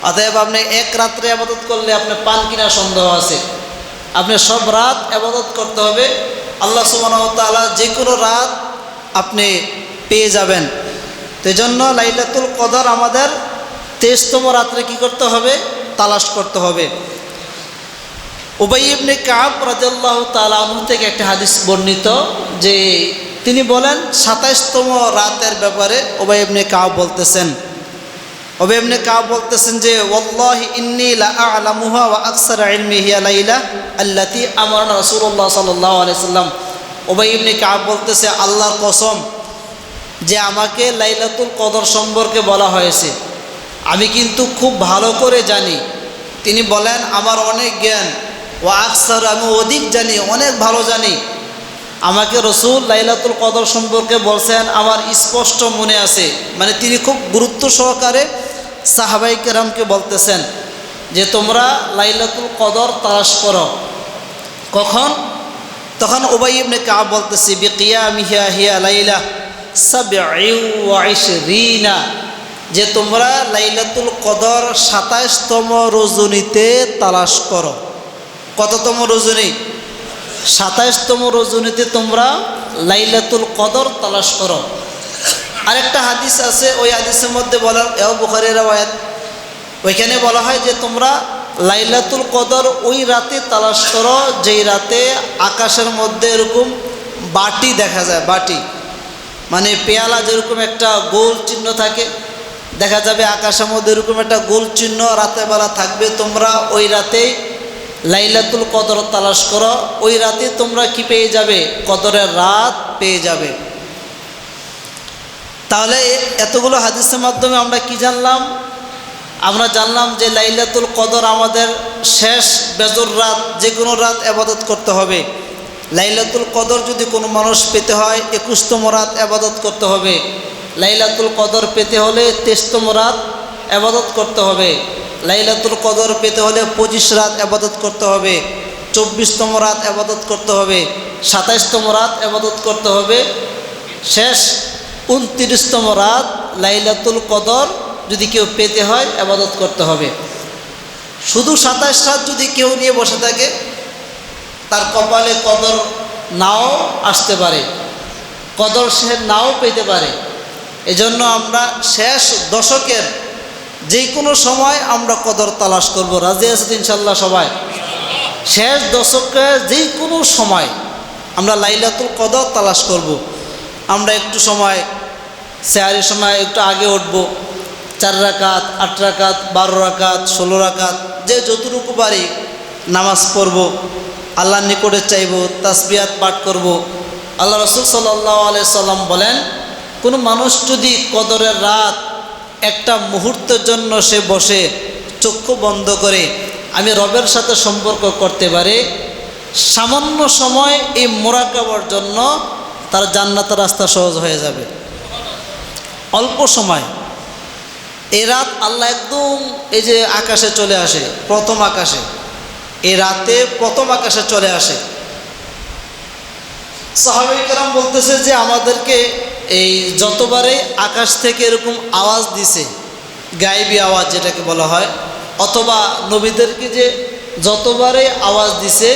অতএব আপনি এক রাত্রে ইবাদত করলে আপনি পান কিনা সন্দেহ আছে। আপনি সব রাত ইবাদত করতে হবে। আল্লাহ সুবহানাহু ওয়া তাআলা যে কোনো রাত আপনি পেয়ে যাবেন। তো এই জন্য লাইলাতুল কদর আমাদের 23তম রাত্রে কি করতে হবে? তালাশ করতে হবে। উবাই ইবনে কাব রাদিয়াল্লাহু তাআলা আনহু থেকে একটা হাদিস বর্ণিত যে তিনি বলেন ২৭তম রাতের ব্যাপারে উবাই ইবনে কাব বলতেছেন যে ওয়াল্লাহি ইন্নী লা আ'লামুহা ওয়া আকসারু ইলমি হিয়া লাইলা আল্লাতী আমারানা রাসূলুল্লাহ সাল্লাল্লাহু আলাইহি সাল্লাম। উবাই ইবনে কাব বলতেছে, আল্লাহর কসম যে আমাকে লাইলাতুল কদর সম্পর্কে বলা হয়েছে আমি কিন্তু খুব ভালো করে জানি। তিনি বলেন আমার অনেক জ্ঞান, ওয়া আকসার আমি অধিক জানি, অনেক ভালো জানি। আমাকে রসুল লাইলাতুল কদর সম্পর্কে বলছেন আমার স্পষ্ট মনে আছে। মানে তিনি খুব গুরুত্ব সহকারে সাহাবায়ে কেরামকে বলতেছেন যে তোমরা লাইলাতুল কদর তালাশ করো। কখন? তখন উবাই ইবনে কাব বলতেছে বিকিয়ামিহা হিয়া লাইলা 27 যে তোমরা লাইলাতুল কদর ২৭তম রজনীতে তালাশ করো। কততম রজনী? ২৭তম রজনীতে তোমরা লাইলাতুল কদর তালাশ করো। আরেকটা হাদিস আছে, ওই হাদিসের মধ্যে বলা, এও বুখারীর riwayat, ওইখানে বলা হয় যে তোমরা লাইলাতুল কদর ওই রাতে তালাশ করো যেই রাতে আকাশের মধ্যে এরকম বাটি দেখা যায়। বাটি মানে পেয়ালা যেরকম একটা গোল চিহ্ন থাকে, দেখা যাবে আকাশের মধ্যে এরকম একটা গোল চিহ্ন রাতের বেলা থাকবে। তোমরা ওই রাতেই লাইলাতুল কদর তালাশ করো, ওই রাতে তোমরা কি পেয়ে যাবে? কদরের রাত পেয়ে যাবে। তাহলে এতগুলো হাদিসের মাধ্যমে আমরা কি জানলাম? আমরা জানলাম যে লাইলাতুল কদর আমাদের শেষ বেজর রাত, যে কোনো রাত ইবাদত করতে হবে। লাইলাতুল কদর যদি কোনো মানুষ পেতে হয় 21তম রাত ইবাদত করতে হবে। লাইলাতুল কদর পেতে হলে 23তম রাত ইবাদত করতে হবে। লাইলাতুল কদর পেতে হলে 25 রাত ইবাদত করতে হবে, 24তম রাত ইবাদত করতে হবে, 27তম রাত ইবাদত করতে হবে, শেষ 29তম রাত লাইলাতুল কদর যদি কেউ পেতে হয় ইবাদত করতে হবে। শুধু 27 রাত যদি কেউ নিয়ে বসে থাকে তার কপালে কদর নাও আসতে পারে, কদর সে নাও পেতে পারে। এজন্য আমরা শেষ দশকের যে কোনো সময় আমরা কদর তালাশ করব। রাজি আছেন ইনশাল্লাহ সবাই? শেষ দশকের যে কোনো সময় আমরা লাইলাতুল কদর তালাশ করব। আমরা একটু সময় সেহরির সময় একটু আগে উঠব, 4 রাকাত, 8 রাকাত, 12 রাকাত, 16 রাকাত, যে যতটুকু পারি নামাজ পড়ব, আল্লাহর নিকটে চাইব, তাসবিহাত পাঠ করব। আল্লাহ রাসূল সাল্লাল্লাহু আলাইহি সাল্লাম বলেন, কোনো মানুষ যদি কদরের রাত একটা মুহূর্তের জন্য সে বসে চক্ষু বন্ধ করে আমি রবের সাথে সম্পর্ক করতে পারে, সামান্য সময় এই মুরাকাবার জন্য তার জান্নাতের রাস্তা সহজ হয়ে যাবে। অল্প সময় এই রাত আল্লাহ একদম এই যে আকাশে চলে আসে, প্রথম আকাশে, এই রাতে প্রথম আকাশে চলে আসে। সাহাবায়ে কেরাম বলতেছে যে আমাদেরকে এই যতবারে আকাশ থেকে এরকম আওয়াজ দিছে, গায়েবী আওয়াজ যেটাকে বলা হয়, অথবা নবীদেরকে যে যতবারে আওয়াজ দিছে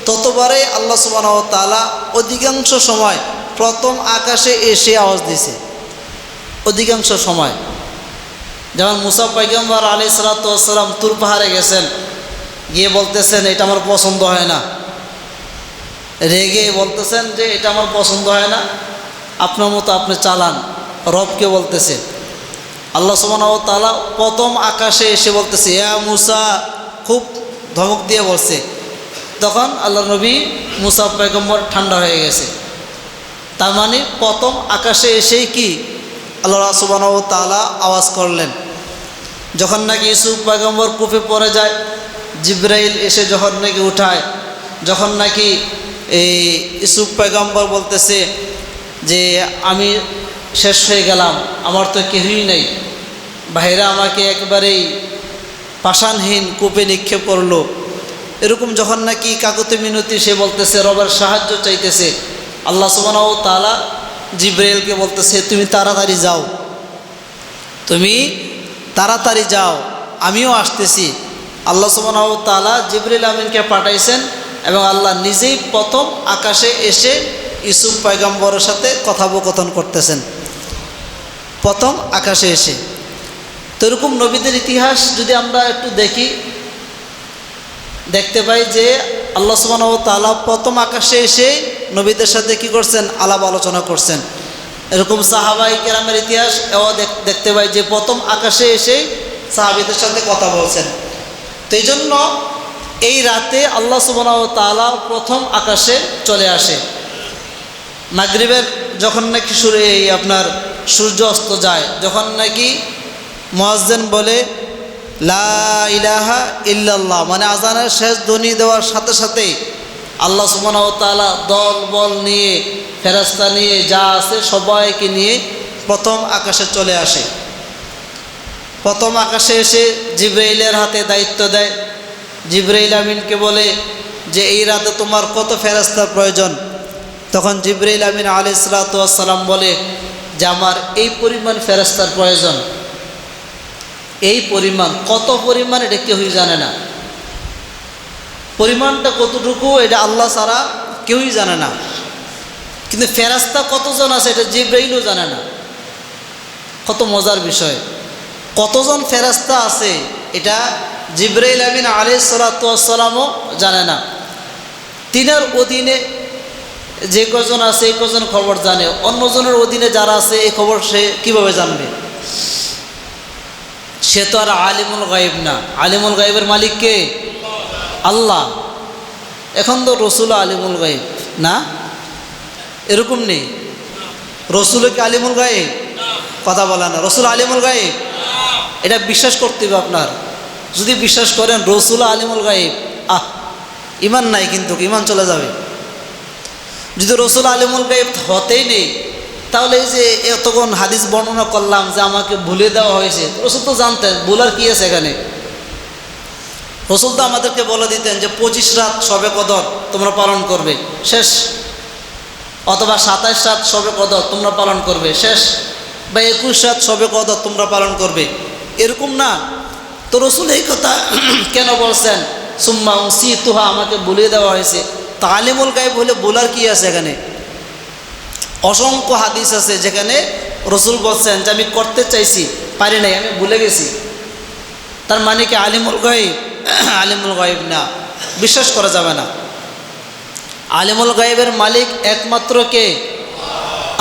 ততবারে আল্লাহ সুবহানাহু ওয়া তাআলা অধিকাংশ সময় প্রথম আকাশে এসে আওয়াজ দিছে। অধিকাংশ সময় যেমন মুসা পয়গম্বর আলাইহিস সালাতু ওয়াস সালাম তুর পাহাড়ে গেছেন, গিয়ে বলতেছেন এটা আমার পছন্দ হয় না, রেগে বলতেছেন যে এটা আমার পছন্দ হয় না, আপনার মতো আপনি চালান। রবকে বলতেছে, আল্লাহ সুবহানাহু ওয়া তাআলা প্রথম আকাশে এসে বলতেছে ইয়া মুসা, খুব ধমক দিয়ে বলছে। তখন আল্লাহ নবী মুসা পয়গম্বর ঠান্ডা হয়ে গেছে। তার মানে প্রথম আকাশে এসেই কি আল্লাহ সুবহানাহু ওয়া তাআলা আওয়াজ করলেন। যখন নাকি ইউসুফ পয়গম্বর কূপে পড়ে যায়, জিবরাইল এসে যখন নাকি উঠায়, যখন নাকি এই ইউসুফ পয়গম্বর বলতেছে যে আমি শেষ হয়ে গেলাম, আমার তো কেউই নেই, ভাইরা আমাকে একবারেই পাষাণহীন কূপে নিক্ষেপ করলো, এরকম যখন নাকি কাকুতি মিনতি সে বলতেছে, রবের সাহায্য চাইতেছে, আল্লাহ সুবহানাহু ওয়া তাআলা জিবরাইলকে বলতেছে তুমি তাড়াতাড়ি যাও, তুমি তাড়াতাড়ি যাও, আমিও আসতেছি। আল্লাহ সুবহানাহু ওয়া তাআলা জিবরাইল আমিনকে পাঠাইছেন এবং আল্লাহ নিজেই প্রথম আকাশে এসে ইউসুফ পয়গম্বরের সাথে কথোপকথন করতেছেন প্রথম আকাশে এসে। তো এরকম নবীদের ইতিহাস যদি আমরা একটু দেখি, দেখতে পাই যে আল্লাহ সুবহানাহু ওয়া তাআলা প্রথম আকাশে এসে নবীদের সাথে কি করছেন, আলাপ আলোচনা করছেন। এরকম সাহাবাই কেরামের ইতিহাস এও দেখতে পাই যে প্রথম আকাশে এসে সাহাবীদের সাথে কথা বলছেন। তো এই জন্য এই রাতে আল্লাহ সুবহানাহু ওয়া তাআলা প্রথম আকাশে চলে আসে। মাগরিবের যখন নাকি আপনার সূর্য অস্ত যায়, যখন নাকি মুয়াজ্জিন বলে লা ইলাহা ইল্লাল্লাহ, মানে আজানের শেষ ধ্বনি দেওয়ার সাথে সাথেই আল্লাহ সুবহানাহু ওয়া তাআলা দল বল নিয়ে, ফেরেশতা নিয়ে, যা আছে সবাইকে নিয়ে প্রথম আকাশে চলে আসে। প্রথম আকাশে এসে জিবরাইলের হাতে দায়িত্ব দেয়। জিবরাইল আমিনকে বলে যে এই রাতে তোমার কত ফেরেশতার প্রয়োজন? তখন জিবরাইল আমিন আলাইহিস সালাতু ওয়াস সালাম বলে যে আমার এই পরিমাণ ফেরেশতার প্রয়োজন। এই পরিমাণ, কত পরিমাণ এটা কেউই জানে না। পরিমাণটা কতটুকু এটা আল্লাহ ছাড়া কেউই জানে না। কিন্তু ফেরেশতা কতজন আছে এটা জিবরাইলও জানে না। কত মজার বিষয়, কতজন ফেরেশতা আছে এটা জিবরাইল আমিন আলাইহিস সালাতু ওয়াস সালামও জানে না। তিনার অধীনে যে কজন আছে এই কজন খবর জানে, অন্যজনের অধীনে যারা আছে এই খবর সে কিভাবে জানবে? সে তো আর আলিমুল গায়েব না। আলিমুল গায়েবের মালিক কে? আল্লাহ। এখন তো রসুল আলিমুল গায়েব না, এরকম নেই। রসুল কি আলিমুল গায়েব? কথা বলে না। রসুল আলিমুল গায়েব, এটা বিশ্বাস করতে হবে আপনার। যদি বিশ্বাস করেন রসুল আলিমুল গায়েব, ইমান নাই, কিন্তু ইমান চলে যাবে। যদি রসুল আলিমুল গায়েব হতেই নেই, তাহলে এই যে এতক্ষণ হাদিস বর্ণনা করলাম যে আমাকে ভুলে দেওয়া হয়েছে, রসুল তো জানতেন ভুলার কি আছে এখানে। রসুল তো আমাদেরকে বলে দিতেন যে 25 রাত শবে কদর তোমরা পালন করবে, শেষ। অথবা 27 রাত শবে কদর তোমরা পালন করবে, শেষ। বা 21 রাত শবে কদর তোমরা পালন করবে, এরকম না। তো রসুল এই কথা কেন বলছেন? সুম্মা উনসিতুহা, আমাকে ভুলিয়ে দেওয়া হয়েছে। তা আলিমুল গায়েব হলে বলার কি আছে এখানে? অসংখ্য হাদিস আছে যেখানে রসুল বলছেন যে আমি করতে চাইছি, পারি নাই, আমি ভুলে গেছি। তার মানে কি আলিমুল গায়েব? আলিমুল গায়েব না, বিশ্বাস করা যাবে না। আলিমুল গায়েবের মালিক একমাত্র কে?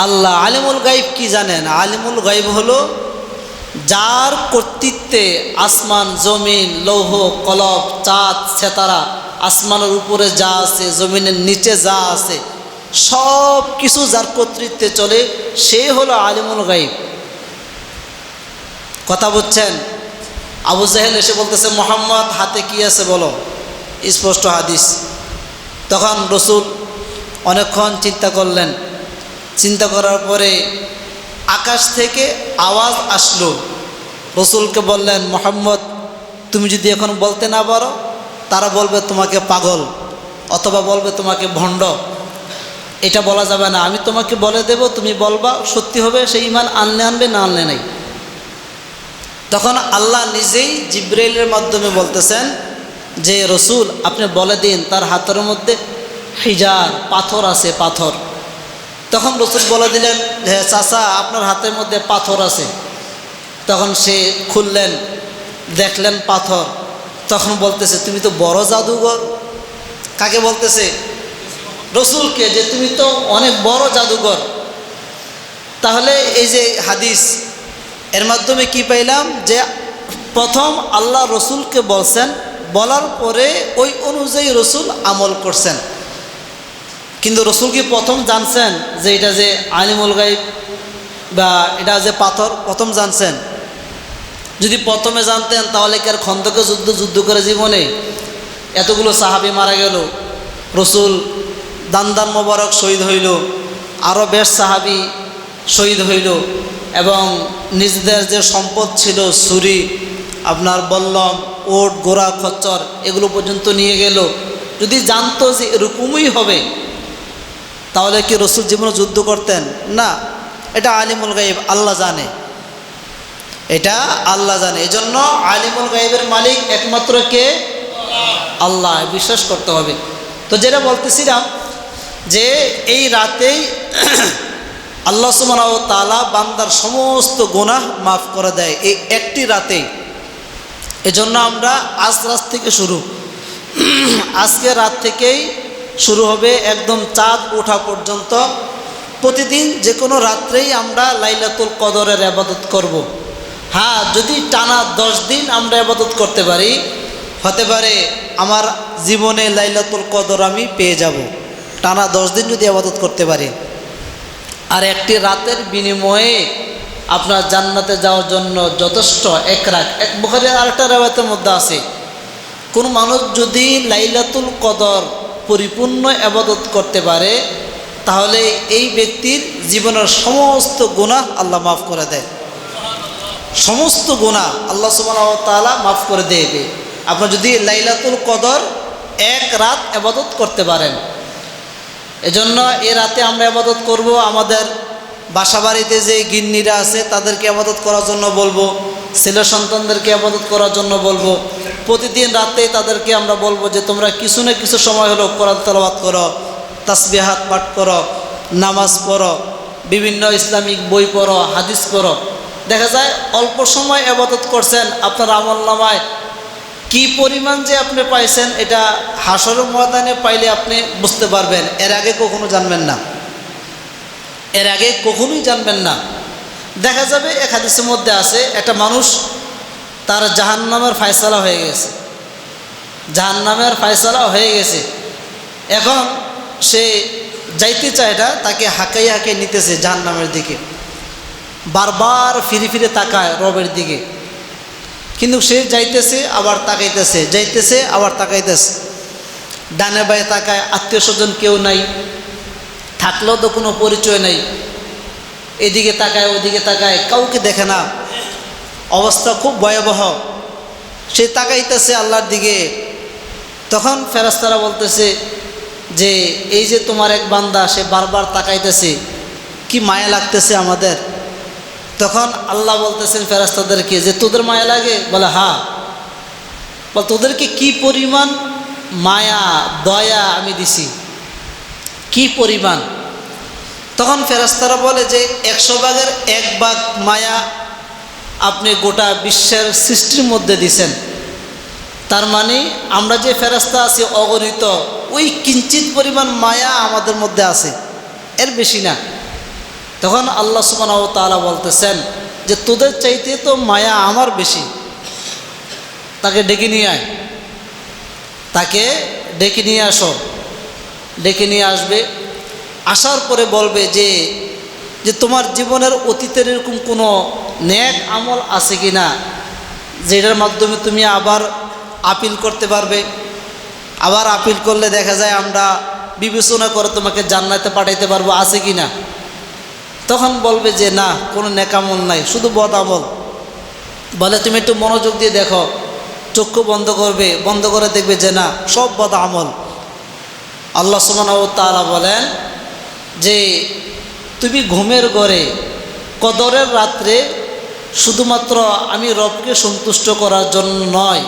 আল্লাহ। আলিমুল গায়েব কি জানেন? আলিমুল গায়েব হলো যার কর্তৃত্বে আসমান, জমিন, লৌহ, কলব, চাঁদ, সেতারা, আসমানের উপরে যা আছে, জমিনের নিচে যা আছে, সব কিছু যার কর্তৃত্বে চলে, সে হলো আলিমুল গায়েব। কথা বুঝছেন? আবু জাহেল এসে বলতেছে মোহাম্মদ হাতে কি আছে বলো, স্পষ্ট হাদিস। তখন রসুল অনেকক্ষণ চিন্তা করলেন। চিন্তা করার পরে আকাশ থেকে আওয়াজ আসলো। রসুলকে বললেন মোহাম্মদ তুমি যদি এখন বলতে না পারো, তারা বলবে তোমাকে পাগল, অথবা বলবে তোমাকে ভণ্ড। এটা বলা যাবে না, আমি তোমাকে বলে দেব, তুমি বলবা, সত্যি হবে, সেই ঈমান আনলে আনবে, না আনলে নাই। তখন আল্লাহ নিজেই জিবরাইলের মাধ্যমে বলতেছেন যে রসুল আপনি বলে দিন তার হাতের মধ্যে হিজার, পাথর আছে, পাথর। তখন রসুল বলে দিলেন হে চাচা আপনার হাতের মধ্যে পাথর আছে। তখন সে খুললেন, দেখলেন পাথর। তখন বলতেছে তুমি তো বড় জাদুঘর। কাকে বলতেছে? রসুলকে, যে তুমি তো অনেক বড় জাদুঘর। তাহলে এই যে হাদিস, এর মাধ্যমে কি পাইলাম? যে প্রথম আল্লাহ রসুলকে বলছেন, বলার পরে ওই অনুযায়ী রসুল আমল করছেন। কিন্তু রসুল কি প্রথম জানছেন যে এটা যে আলিমুল গায়েব বা এটা যে পাথর? প্রথম জানছেন? যদি প্রথমে জানতেন তাহলে কি আর খন্দকে যুদ্ধ করে জীবনে এতগুলো সাহাবী মারা গেল, রসুল দান মোবারক শহীদ হইল, আরও বেশ সাহাবী শহীদ হইল, এবং নিজেদের যে সম্পদ ছিল ছুরি, আপনার বল্লম, ওট, গোড়া, খচ্চর, এগুলো পর্যন্ত নিয়ে গেল। যদি জানতো যে এরকমই হবে তাহলে কি রসুল জীবনে যুদ্ধ করতেন? না। এটা আলিমুল গায়েব, আল্লাহ জানে, এটা আল্লাহ জানে। এই জন্য আলিমুল গায়েবের মালিক একমাত্র কে? আল্লাহ। বিশ্বাস করতে হবে। তো যেটা বলতেছিলাম যে এই রাতেই আল্লাহ সুবহানাহু ওয়া তাআলা বান্দার সমস্ত গুনাহ মাফ করে দেয়, এই একটি রাতেই। এজন্য আমরা আজ রাত থেকে শুরু আজকে রাত থেকেই শুরু হবে একদম চাঁদ ওঠা পর্যন্ত। প্রতিদিন যে কোনো রাত্রেই আমরা লাইলাতুল কদরের ইবাদত করব। হ্যাঁ, যদি টানা 10 দিন আমরা ইবাদত করতে পারি, হতে পারে আমার জীবনে লাইলাতুল কদর আমি পেয়ে যাব। টানা 10 দিন যদি ইবাদত করতে পারি, আর একটি রাতের বিনিময়ে আপনার জান্নাতে যাওয়ার জন্য যথেষ্ট এক রাত। এক বুখারীর আরেকটা riwayতের মধ্যে আছে, কোন মানুষ যদি লাইলাতুল কদর পরিপূর্ণ ইবাদত করতে পারে, তাহলে এই ব্যক্তির জীবনের সমস্ত গুনাহ আল্লাহ মাফ করে দেয়। সমস্ত গুনাহ আল্লাহ সুবহানাহু ওয়া তাআলা মাফ করে দেবে, আপনি যদি লাইলাতুল কদর এক রাত ইবাদত করতে পারেন। এজন্য এই রাতে আমরা ইবাদত করব। আমাদের বাসাবাড়িতে যে গিন্নিরা আছে তাদেরকে ইবাদত করার জন্য বলবো, ছেলে সন্তানদেরকে ইবাদত করার জন্য বলবো। প্রতিদিন রাতে তাদেরকে আমরা বলবো যে তোমরা কিছু না কিছু সময় হলো কোরআন তেলাওয়াত করো, তাসবিহাত পাঠ করো, নামাজ পড়ো, বিভিন্ন ইসলামিক বই পড়ো, হাদিস পড়ো। দেখা যায় অল্প সময় ইবাদত করছেন, আপনার আমলনামায় কি পরিমাণ যে আপনি পাইছেন এটা হাসরের ময়দানে পাইলে আপনি বুঝতে পারবেন। এর আগে কখনো জানবেন না, এর আগে কখনোই জানবেন না। দেখা যাবে এক হাদিসের মধ্যে আছে, একটা মানুষ তার জাহান্নামের ফয়সালা হয়ে গেছে, জাহান্নামের ফয়সালা হয়ে গেছে। এখন সে যাইতে চায় না, তাকে হাঁকাই হাঁকাই নিতেছে জাহান্নামের দিকে, বারবার ফিরে ফিরে তাকায় রবের দিকে, কিন্তু সে যাইতেছে আবার তাকাইতেছে, যাইতেছে আবার তাকাইতেছে। ডানে বায়ে তাকায়, আত্মীয় স্বজন কেউ নাই, থাকলেও তো কোনো পরিচয় নাই। এদিকে তাকায় ওদিকে তাকায়, কাউকে দেখে না, অবস্থা খুব ভয়াবহ। সে তাকাইতেছে আল্লাহর দিকে। তখন ফেরেশতারা বলতেছে যে এই যে তোমার এক বান্দা, সে বারবার তাকাইতেছে, কি মায়া লাগতেছে আমাদের। তখন আল্লাহ বলতেছেন ফেরেশতাদেরকে যে তোদের মায়া লাগে? বলে হ্যাঁ। বল তোদেরকে কি পরিমাণ মায়া দয়া আমি দিছি, কি পরিমাণ। তখন ফেরেশতারা বলে যে 100 ভাগের 1 ভাগ মায়া আপনি গোটা বিশ্বের সৃষ্টির মধ্যে দিছেন। তার মানে আমরা যে ফেরেশতা আছি অগণিত, ওই কিঞ্চিত পরিমাণ মায়া আমাদের মধ্যে আছে, এর বেশি না। তখন আল্লাহ সুবহানাহু ওয়া তাআলা বলতেছেন যে তোদের চাইতে তো মায়া আমার বেশি, তাকে ডেকে নিয়ে আয়, তাকে ডেকে নিয়ে আসো। ডেকে নিয়ে আসবে, আসার পরে বলবে যে যে তোমার জীবনের অতীতের এরকম কোনো নেক আমল আছে কি না, যেটার মাধ্যমে তুমি আবার আপিল করতে পারবে। আবার আপিল করলে দেখা যায় আমরা বিবেচনা করে তোমাকে জান্নাতে পাঠাইতে পারবো, আছে কি না। তখন বলবে যে না, কোনো নেক আমল নাই, শুধু বদ আমল। বলে তুমি একটু মনোযোগ দিয়ে দেখো, চক্ষু বন্ধ করবে, বন্ধ করে দেখবে যে না, সব বদ আমল। আল্লাহ সুবহানাহু ওয়া তাআলা বলেন যে তুমি ঘুমের ঘরে কদরের রাত্রে শুধুমাত্র আমি রবকে সন্তুষ্ট করার জন্য নয়,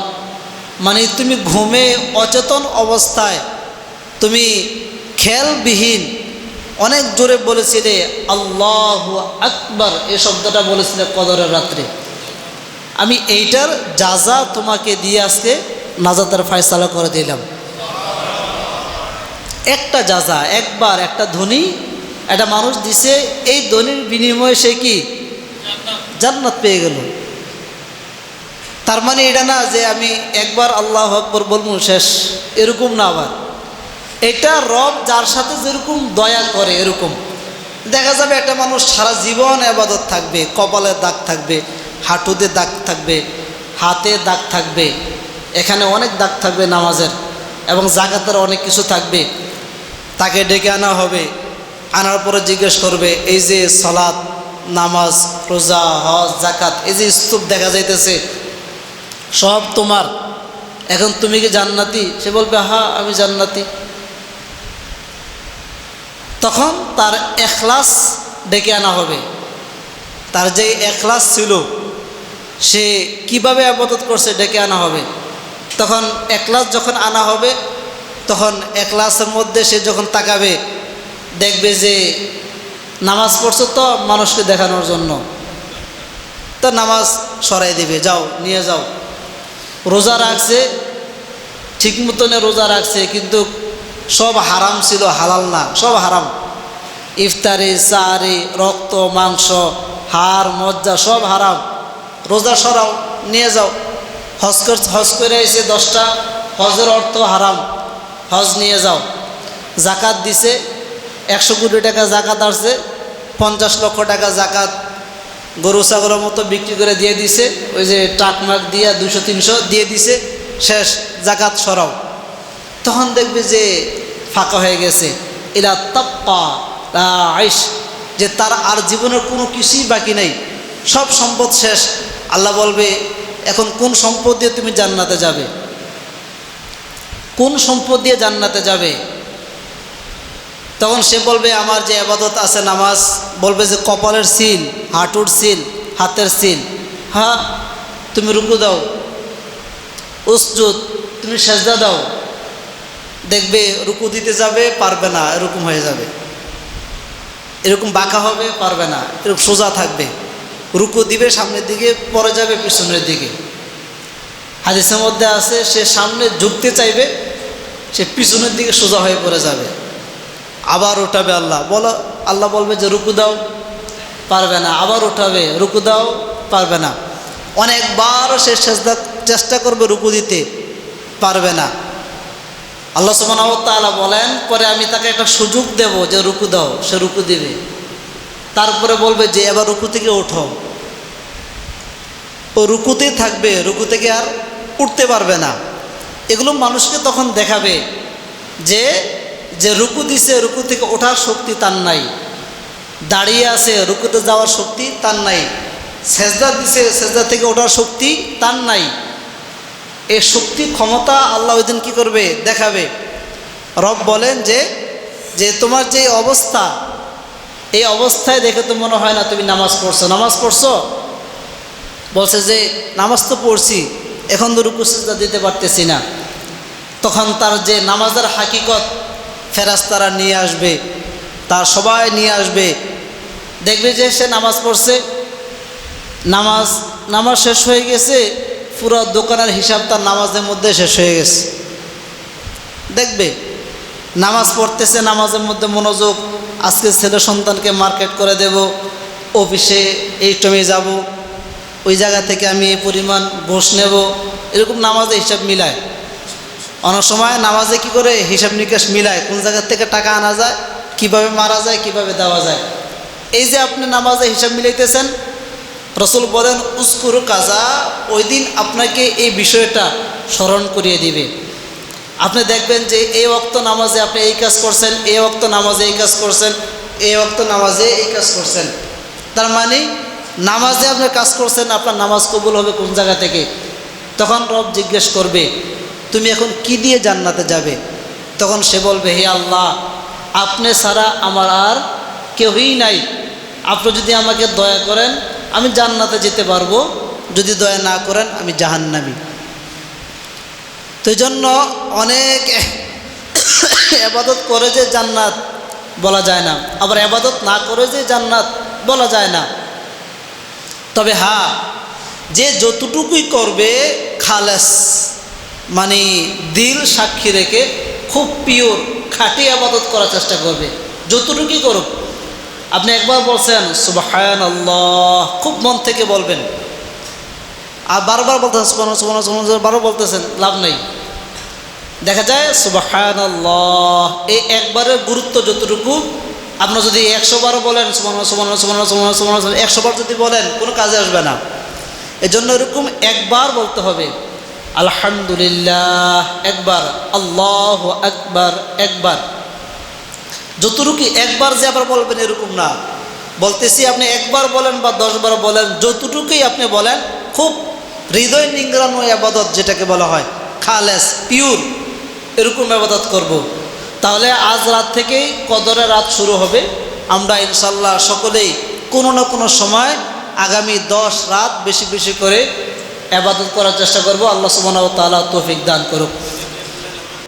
মানে তুমি ঘুমে অচেতন অবস্থায় তুমি খেয়ালবিহীন অনেক জোরে বলেছিলে আল্লাহু আকবার, এই শব্দটা বলেছিলে কদরের রাত্রে, আমি এইটার যাজা তোমাকে দিয়ে আজকে নাজাতের ফয়সালা করে দিলাম। একটা যাজা, একবার একটা ধ্বনি একটা মানুষ দিছে, এই ধ্বনির বিনিময়ে সে কি জান্নাত পেয়ে গেল। তার মানে এটা না যে আমি একবার আল্লাহু আকবার বলবো শেষ, এরকম না। আবার এটা রব যার সাথে যেরকম দয়া করে এরকম। দেখা যাবে একটা মানুষ সারা জীবন ইবাদত থাকবে, কপালে দাগ থাকবে, হাঁটুতে দাগ থাকবে, হাতে দাগ থাকবে, এখানে অনেক দাগ থাকবে নামাজের এবং জাকাতের অনেক কিছু থাকবে। তাকে ডেকে আনা হবে, আনার পরে জিজ্ঞেস করবে এই যে সালাত, নামাজ, রোজা, হজ, জাকাত, এই যে স্তূপ দেখা যাইতেছে সব তোমার, এখন তুমি কি জান্নাতি? সে বলবে হ্যাঁ আমি জান্নাতি। তখন তার ইখলাস ডেকে আনা হবে, তার যে ইখলাস ছিল সে কিভাবে ইবাদত করছে ডেকে আনা হবে। তখন ইখলাস যখন আনা হবে, তখন ইখলাসের মধ্যে সে যখন তাকাবে দেখবে যে নামাজ পড়ছো তো মানুষকে দেখানোর জন্য, তো নামাজ সরাই দেবে, যাও নিয়ে যাও। রোজা রাখছে, ঠিক মতনে রোজা রাখছে, কিন্তু সব হারাম ছিল, হালাল না, সব হারাম। ইফতারি, সাহারি, রক্ত, মাংস, হাড়, মজ্জা সব হারাম। রোজা সরাও, নিয়ে যাও। হজ করে এসে 10টা হজের অর্থ হারাম, হজ নিয়ে যাও। জাকাত দিছে, 100 কোটি টাকা জাকাত আসছে, 50 লক্ষ টাকা জাকাত গরু ছাগলের মতো বিক্রি করে দিয়ে দিছে, ওই যে টাকমাক দিয়া 200-300 দিয়ে দিছে, শেষ, জাকাত সরাও। তখন দেখবে যে ফাঁকা হয়ে গেছে, ইলা তাপ্পা আইস, যে তার আর জীবনের কোনো কিছুই বাকি নেই, সব সম্পদ শেষ। আল্লাহ বলবে, এখন কোন সম্পদ দিয়ে তুমি জান্নাতে যাবে? কোন সম্পদ দিয়ে জান্নাতে যাবে? তখন সে বলবে, আমার যে ইবাদত আছে নামাজ, বলবে যে কপালের সিল, হাঁটুর সিল, হাতের সিল। হ্যাঁ, তুমি রুকু দাও, উসজুদ, তুমি সেজদা দাও। দেখবে রুকু দিতে যাবে, পারবে না, এরকম হয়ে যাবে, এরকম বাঁকা হবে, পারবে না, এরকম সোজা থাকবে। রুকু দিবে, সামনের দিকে, পরে যাবে পিছনের দিকে। হাদিসের মধ্যে আছে, সে সামনে ঝুঁকতে চাইবে, সে পিছনের দিকে সোজা হয়ে পড়ে যাবে। আবার উঠাবে, আল্লাহ বলবে যে রুকু দাও, পারবে না, আবার উঠাবে, রুকু দাও, পারবে না। অনেকবার সে চেষ্টা করবে রুকু দিতে, পারবে না। আল্লাহ সুবহানাহু ওয়া তাআলা বলেন, পরে আমি তাকে একটা সুযোগ দেব যে রুকু দাও, সে রুকু দিবে। তারপরে বলবে যে এবার রুকু থেকে ওঠো, ও রুকুতেই থাকবে, রুকু থেকে আর উঠতে পারবে না। এগুলো মানুষকে তখন দেখাবে যে যে রুকু দিছে, রুকু থেকে ওঠার শক্তি তার নাই। দাঁড়িয়ে আছে, রুকুতে যাওয়ার শক্তি তার নাই। সেজদা দিছে, সেজদা থেকে ওঠার শক্তি তার নাই। এই শক্তি ক্ষমতা আল্লাহ ওই দিন কী করবে? দেখাবে। রব বলেন যে তোমার যে অবস্থা, এই অবস্থায় দেখে তো মনে হয় না তুমি নামাজ পড়ছো। নামাজ পড়ছো? বলছে যে নামাজ তো পড়ছি, এখন তো রুকু সিজদা দিতে পারতেছি না। তখন তার যে নামাজের হাকিকত ফেরেশতারা নিয়ে আসবে, তার সবাই নিয়ে আসবে, দেখবে যে সে নামাজ পড়ছে, নামাজ শেষ হয়ে গেছে, পুরো দোকানের হিসাব তার নামাজের মধ্যে শেষ হয়ে গেছে। দেখবে নামাজ পড়তেছে, নামাজের মধ্যে মনোযোগ, আজকে ছেলে সন্তানকে মার্কেট করে দেব, অফিসে এই টাইমে যাব, ওই জায়গা থেকে আমি এই পরিমাণ ঘুষ নেব, এরকম নামাজে হিসাব মিলায়। অনেক সময় নামাজে কি করে হিসাব নিকাশ মিলায়, কোন জায়গা থেকে টাকা আনা যায়, কিভাবে মারা যায়, কিভাবে দেওয়া যায়। এই যে আপনি নামাজে হিসাব মিলাইতেছেন, রাসূল বলেন উজকুরু কাজা, ওই দিন আপনাকে এই বিষয়টা স্মরণ করিয়ে দিবে। আপনি দেখবেন যে এই ওয়াক্ত নামাজে আপনি এই কাজ করছেন, এই ওয়াক্ত নামাজে এই কাজ করছেন, এই ওয়াক্ত নামাজে এই কাজ করছেন। তার মানে নামাজে আপনি কাজ করছেন, আপনার নামাজ কবুল হবে কোন জায়গা থেকে? তখন রব জিজ্ঞেস করবে, তুমি এখন কি দিয়ে জান্নাতে যাবে? তখন সে বলবে, হে আল্লাহ, আপনি ছাড়া আমার আর কেউই নাই, আপনি যদি আমাকে দয়া করেন আমি জান্নাতে যেতে পারবো, যদি দয়া না করেন আমি জাহান্নামী। তো এই জন্য অনেক ইবাদত করে যে জান্নাত বলা যায় না, আবার ইবাদত না করে যে জান্নাত বলা যায় না। তবে হ্যাঁ, যে যতটুকুই করবে খালেস, মানে দিল সাক্ষী রেখে খুব পিওর খাঁটি ইবাদত করার চেষ্টা করবে, যতটুকুই করুক। আপনি একবার বলছেন সুবহানাল্লাহ, খুব মন থেকে বলবেন, আর বারবার বলতেছেন সুবহানাল্লাহ, বারবার বলতেছেন, লাভ নেই। দেখা যায় সুবহানাল্লাহ এই একবারের গুরুত্ব যতটুকু, আপনার যদি 100 বার বলেন সুবহানাল্লাহ 100 বার যদি বলেন, কোনো কাজে আসবে না। এজন্য এরকম একবার বলতে হবে। আলহামদুলিল্লাহ একবার, আল্লাহু আকবার একবার, যতটুকু একবার যে আবার বলবেন এরকম না। বলতেছি আপনি একবার বলেন বা 10 বার বলেন, যতটুকুই আপনি বলেন, খুব হৃদয় নিংড়ানো ইবাদত যেটাকে বলা হয়, খালেস পিওর, এরকম ইবাদত করব। তাহলে আজ রাত থেকেই কদরের রাত শুরু হবে। আমরা ইনশাল্লাহ সকলেই কোনো না কোনো সময় আগামী 10 রাত বেশি বেশি করে ইবাদত করার চেষ্টা করব। আল্লাহ সুবহানাহু ওয়া তাআলা তৌফিক দান করুক।